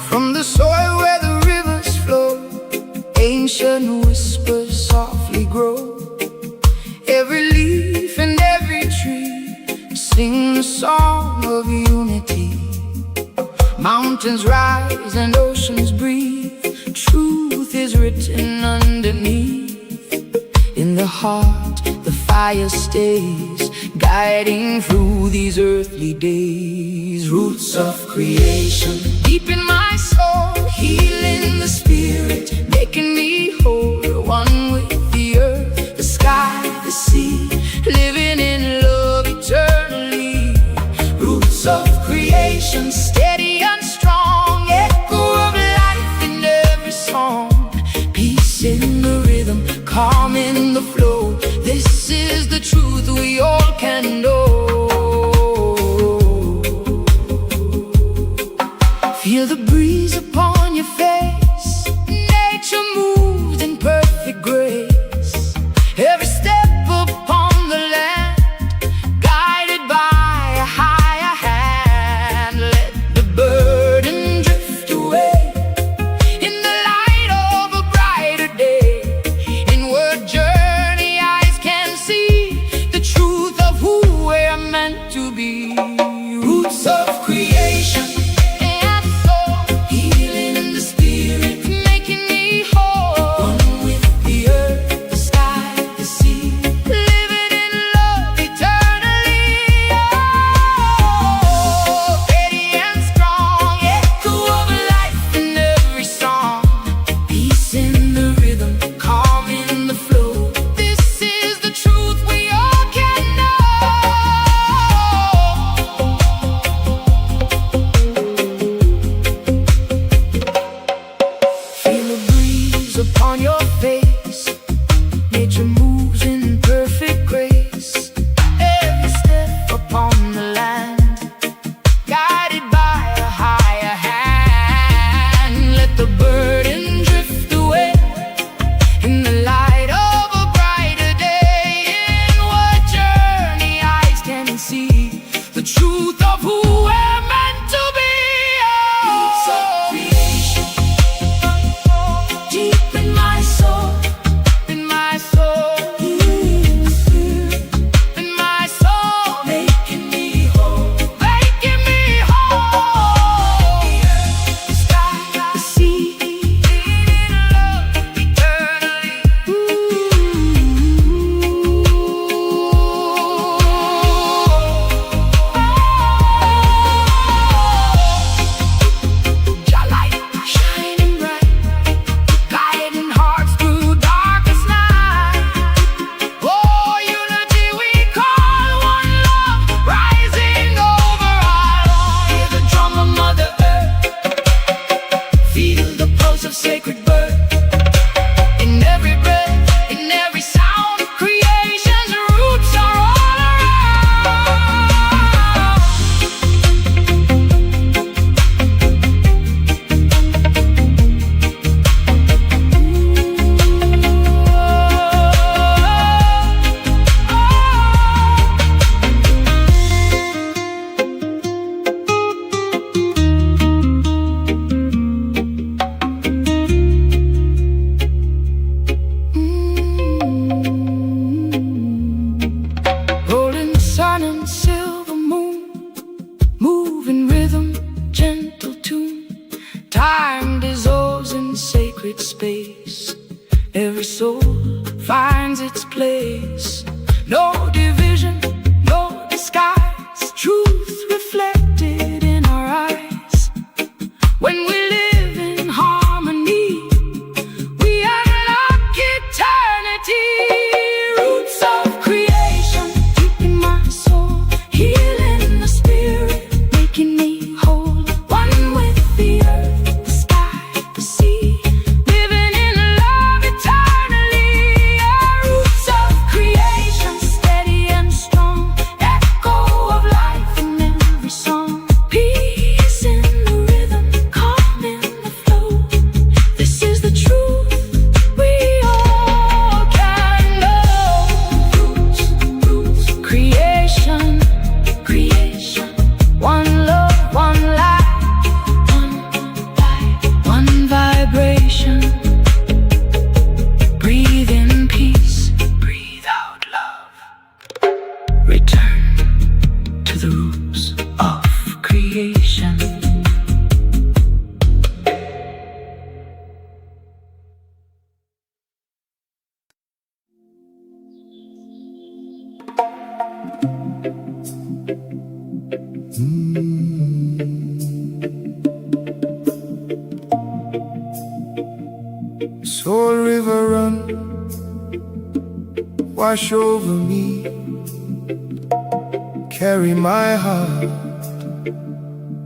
From the soil where the rivers flow, ancient whispers softly grow. Every leaf and every tree sing the song of unity. Mountains rise and oceans breathe. Truth is written underneath. In the heart, the fire stays, guiding through these earthly days. Roots of creation, deep in my soul, healing the spirit, making me whole. One with the earth, the sky, the sea, living in love eternally. Roots of creation, steady and strong, echo of life in every song. Peace in the rhythm, calm in the flow. This is the truth we all can know. Feel the breeze upon your face. Nature moves in perfect grace. Every step upon the land, guided by a higher hand. Let the burden drift away in the light of a brighter day. Inward journey, eyes can see the truth of who we're meant to be. Roots of creation, and soul, healing in the spirit, making me whole. One with the earth, the sky, the sea, living in love eternally. Oh, steady and strong, echo of life in every song. Peace in the rhythm, calm in the flow. This is the truth we all can know. Feel a breeze upon your face. Nature moves in perfect grace. Every step upon the land, guided by a higher hand. Let the burden drift away in the light of a brighter day. Inward journey, eyes can see the truth of who we're meant to be. Roots of creation, deep in my soul, in my soul, in my soul, making me whole, making me whole. The sky, the sea, living in love eternally. Your light shining bright, guiding hearts through darkest night. Oh, unity we call, one love rising over all. Hear the drum of Mother Earth, feel the pulse of sacred birth. In every breath, in every sound, creation's roots are all golden sun and silver moon, move in rhythm, gentle tune. Time dissolves in sacred space. Every soul finds its place. No division, no disguise. Truth reflected in our eyes. When we live in harmony, we unlock Soul River run, wash over me, carry my heart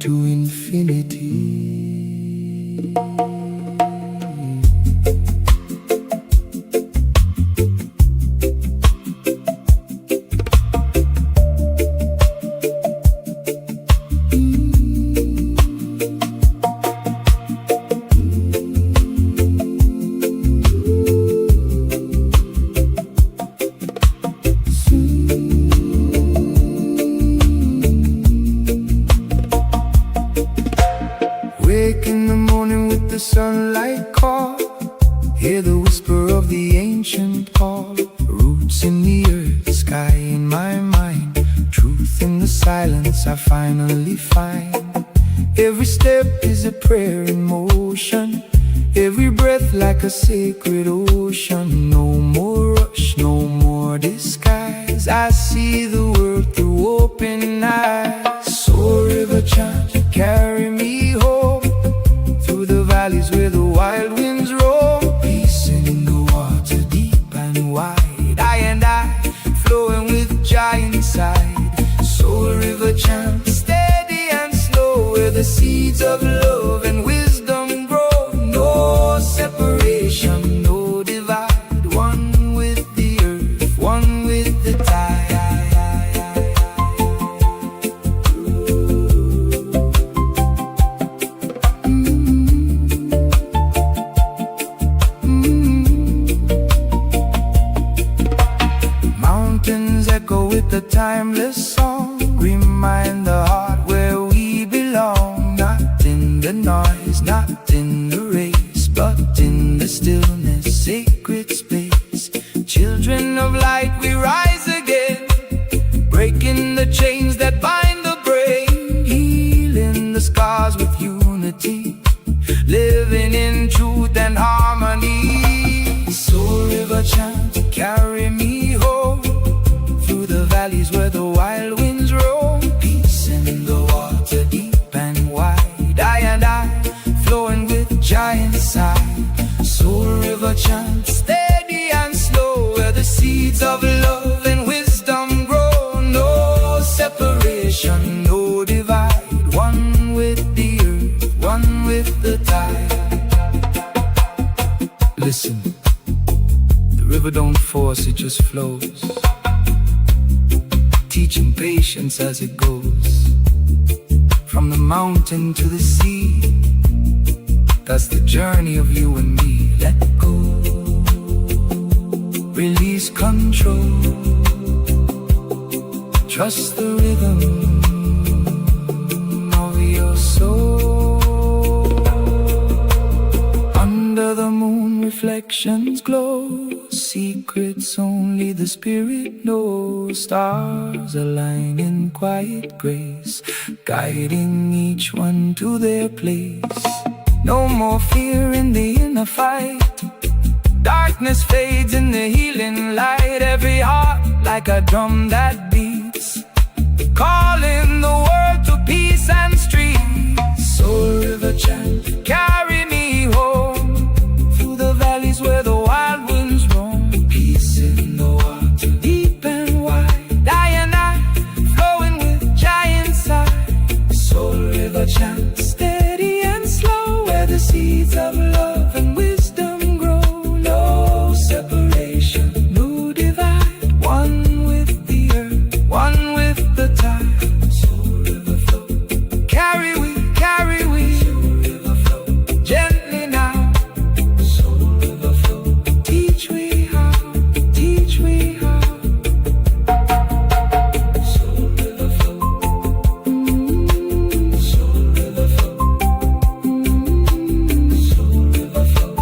to infinity. Wake in the morning with the sunlight call, hear the whisper of the ancient call. Roots in the earth, sky in my mind, truth in the silence I finally find. Every step is a prayer in motion, every breath like a sacred ocean. No more rush, no more disguise, I see the world through open eyes. Soul River chant, carry me home, through the valleys where the wild winds roam. Peace in the water, deep and wide, I flowing with giant side. Soul River chant, steady and slow, where the seeds of love and wisdom grow. No separation, no divide, one with the earth, one with the tide. Mountains echo with the timeless song, remind the heart where we belong. Not in the noise, not in the race, but in the stillness, sacred space. Children of light, we rise again, breaking the chains that bind the brain, healing the scars with unity, living in truth and harmony. Soul River chant, carry me home, through the valleys where the wild winds roam. Peace in the water, deep and wide, I flowing with giant side. Soul River chant, steady and slow, where the seeds of love and wisdom grow. No separation, no divide, one with the earth, one with the tide. Listen, the river don't force, it just flows, teaching patience as it goes. From the mountain to the sea, that's the journey of you and me. Let go, release control, trust the rhythm of your soul. Under the moon, reflections glow, secrets only the spirit knows. Stars align in quiet grace, guiding each one to their place. No more fear in the inner fight, darkness fades in the healing light. Every heart like a drum that beats, calling the world to peace and streets. Soul River chant, carry me home, through the valleys where the wild winds roam. Peace in the water, deep and wide, I flowing with giant side. Soul River chant, steady and slow, where the seeds of love and wisdom grow. No separation, no divide, one with the earth, one with the tide. Soul River flow, carry we, Soul River flow, gently now. Soul River flow, teach we how, teach we how. Soul River flow, Soul River flow, Soul River flow.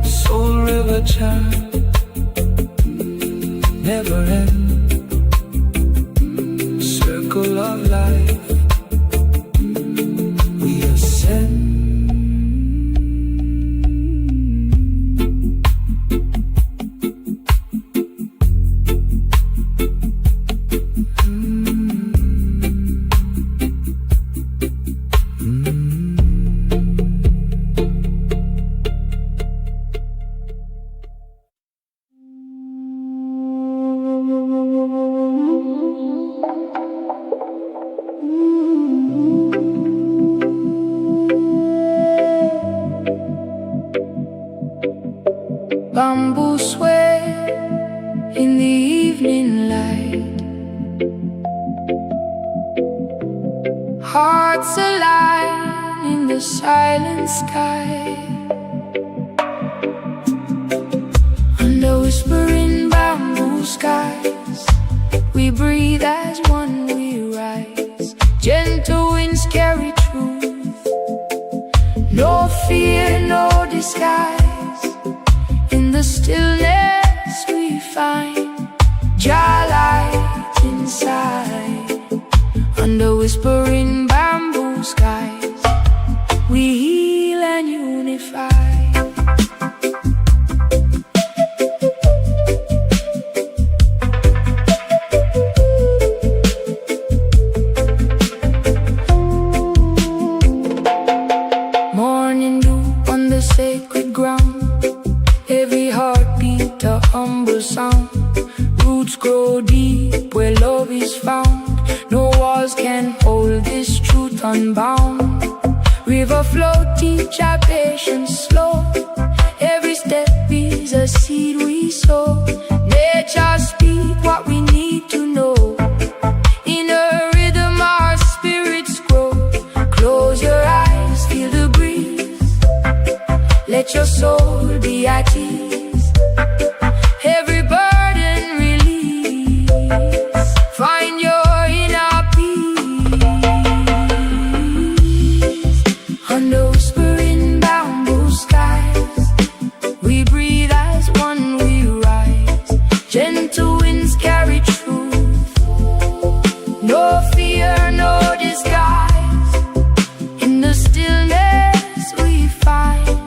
Soul River chant, never end, circle of life, we ascend. Mm. hearts align in the silent sky. Under whispering bamboo skies, we breathe as one, we rise. Gentle winds carry truth, no fear, no disguise. In the stillness we find Jah light inside. Under whispering bamboo skies, we heal and unify. Morning dew on the sacred ground, every heartbeat a humble sound. Roots grow deep where love is found. No walls can hold this truth unbound. River flow, teach our patience slow. Every step is a seed we sow. Nature speak what we need to know. In a rhythm our spirits grow. Close your eyes, feel the breeze. Let your soul be at ease. Every burden release. Find your inner peace. Under whispering bamboo skies, we breathe as one, we rise. Gentle winds carry truth, no fear, no disguise. In the stillness we find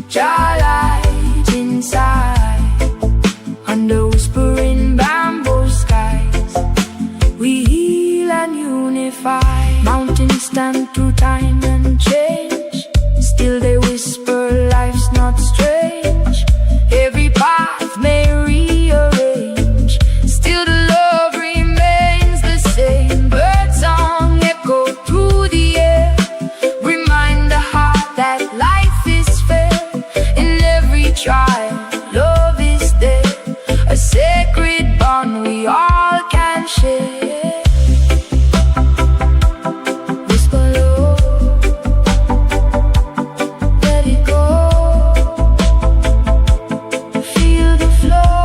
Jah light inside. Under whispering bamboo skies, we heal and unify. Mountains stand through time and change, still they whisper life's not strange. Every path may rearrange, still the love remains the same. Bird song echo through the air, remind the heart that life is fair. In every trial, love is there, a sacred bond we all can share. Whisper low, let it go. Feel the flow.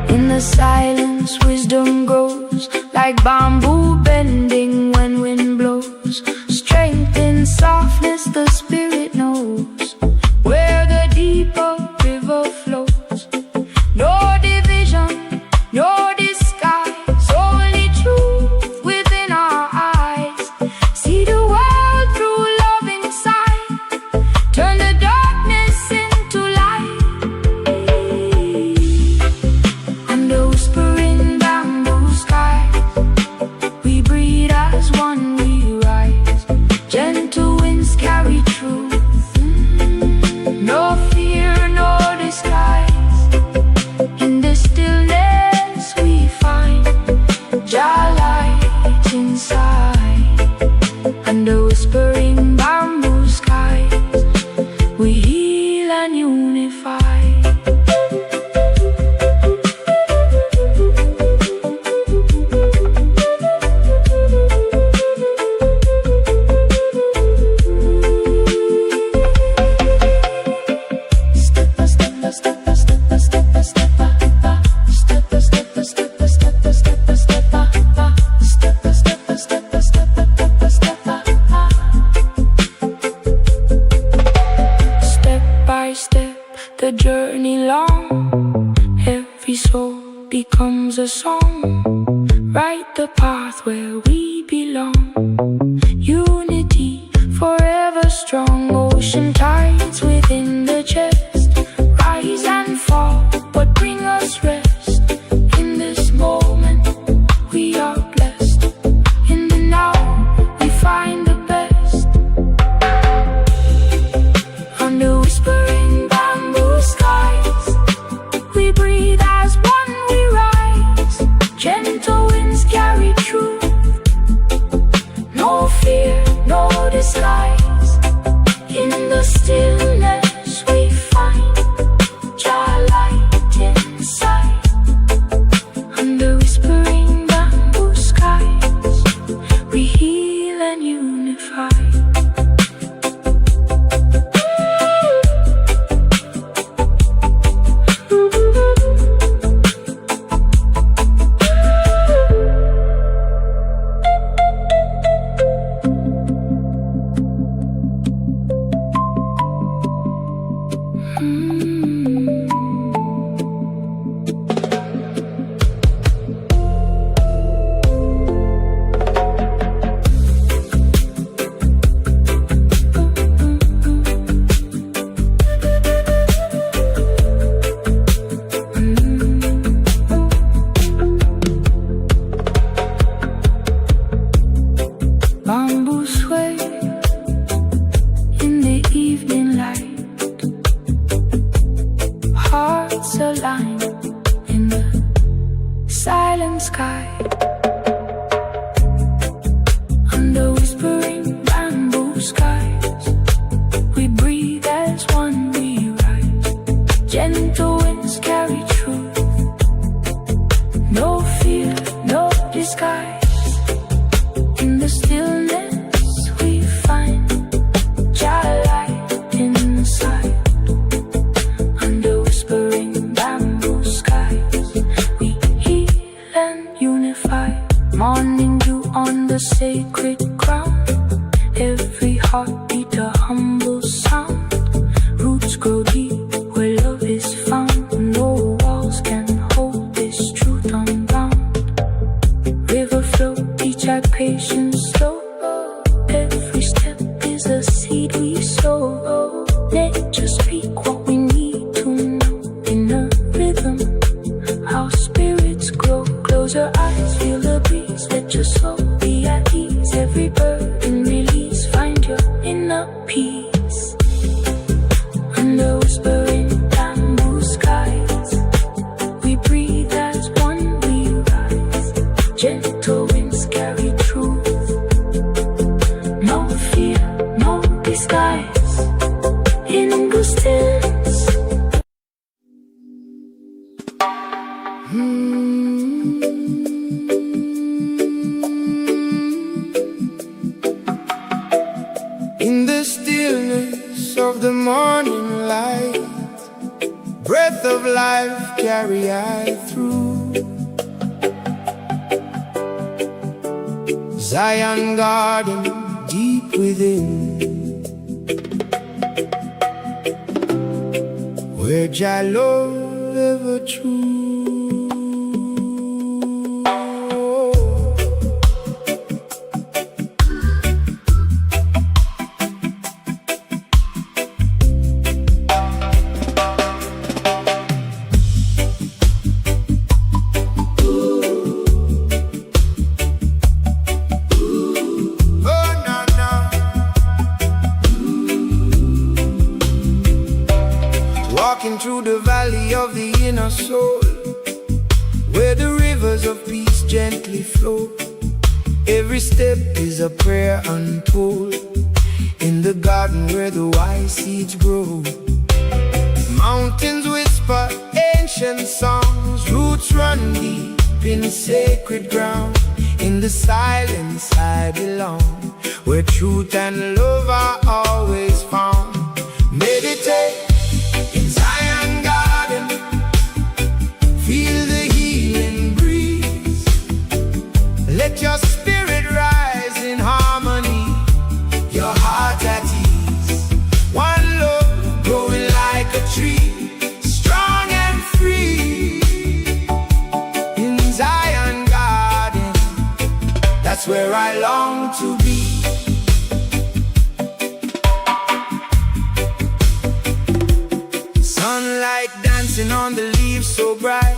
In the silence, wisdom grows, like bamboo bending when wind blows. Strength in softness, the spirit knows where the deeper river flows. No division, no disguise, only truth within our eyes. See the world through loving sight, turn the darkness into light. Under whispering bamboo skies, we breathe as one, we rise. Gentle winds carry truth, no fear, no disguise. In the stillness we find Jah light inside. Under whispering bamboo skies, we heal and unify. Step by step, the journey long. Every soul becomes a song. Write the path where we belong. Unity forever strong. Ocean tides within the chest, rise and fall, but bring us rest. In this moment we are blessed. In the now we find the best. Under whispering bamboo skies, we breathe as one, we rise. Gentle winds carry truth, Morning dew on the sacred ground, every heartbeat a humble sound. Roots grow deep where love is found. No walls can hold this truth unbound. River flow, teach our patience slow. Every step is a seed we sow. Nature speak what we need to know. In a rhythm, our spirits grow. Close your eyes, feel the breeze. Let your soul be at ease. Every burden release. Find your inner peace. Under whispering bamboo skies, we breathe as one, we rise. Gentle winds carry truth. No fear, no disguise. In the stillness. In the stillness of the morning light, breath of life carry I through. Zion garden deep within, where Jah love ever true. Walking through the valley of the inner soul, where the rivers of peace gently flow. Every step is a prayer untold, in the garden where the wise seeds grow. Mountains whisper ancient songs, roots run deep in sacred ground. In the silence I belong, where truth and love are always found. Meditate in Zion garden, feel the healing breeze. Let your spirit rise in harmony, your heart at ease. One love growing like a tree, strong and free. In Zion garden, that's where I long to be. Sunlight dancing on the leaves so bright,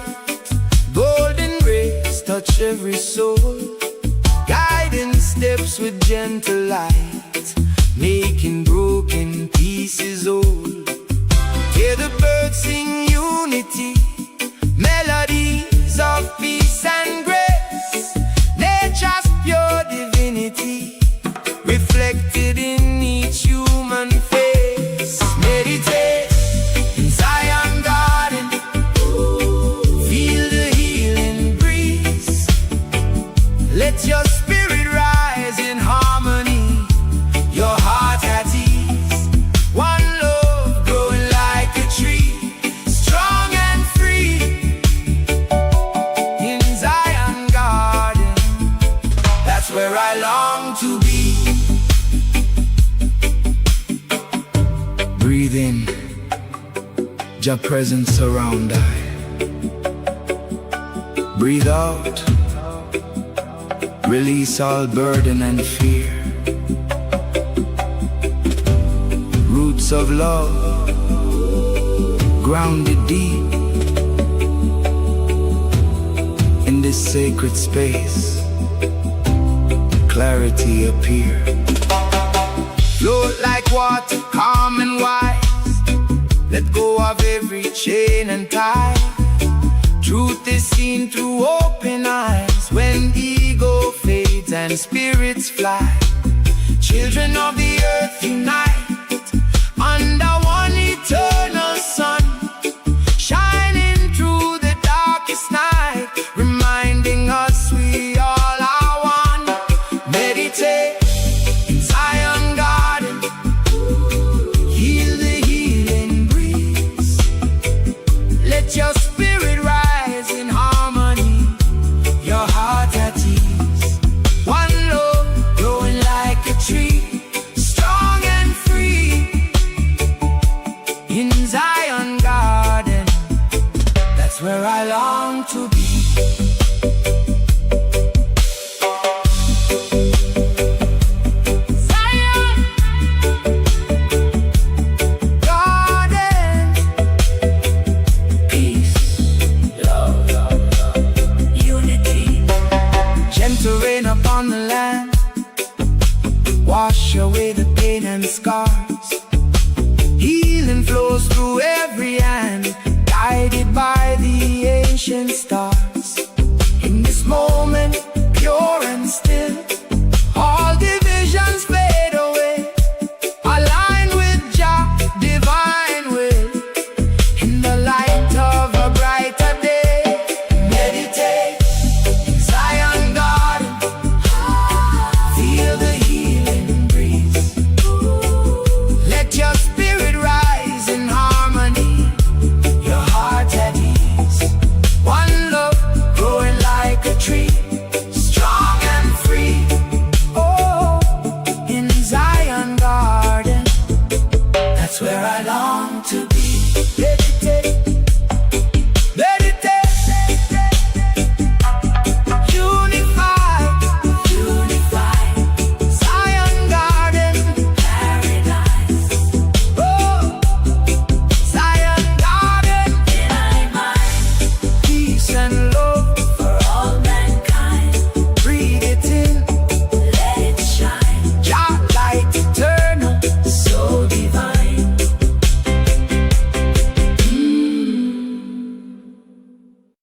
golden rays touch every soul, guiding steps with gentle light, making broken pieces whole. Hear the birds sing unity, melodies of peace and grace. Nature's pure divinity, reflected in each human face. Meditate in Zion garden, feel the healing breeze. Let your spirit rise in harmony, your heart at ease. One love growing like a tree, strong and free. In Zion garden, that's where I long to be. Breathe in, Jah presence surround I. Breathe out, release all burden and fear. Roots of love, grounded deep in this sacred space. Clarity appear. Float like water, calm and wise. Let go of every chain and tie. Truth is seen through open eyes, when ego fades and spirits fly. Children of the earth unite under one eternal sun, shining through the darkest night, reminding us we all are one. Meditate in Zion garden, heal the healing breeze. Let your spirit rise in harmony, your heart at ease. on the land, wash away the pain and scars. Healing flows through every hand, guided by the ancient stars. In this moment, pure and still,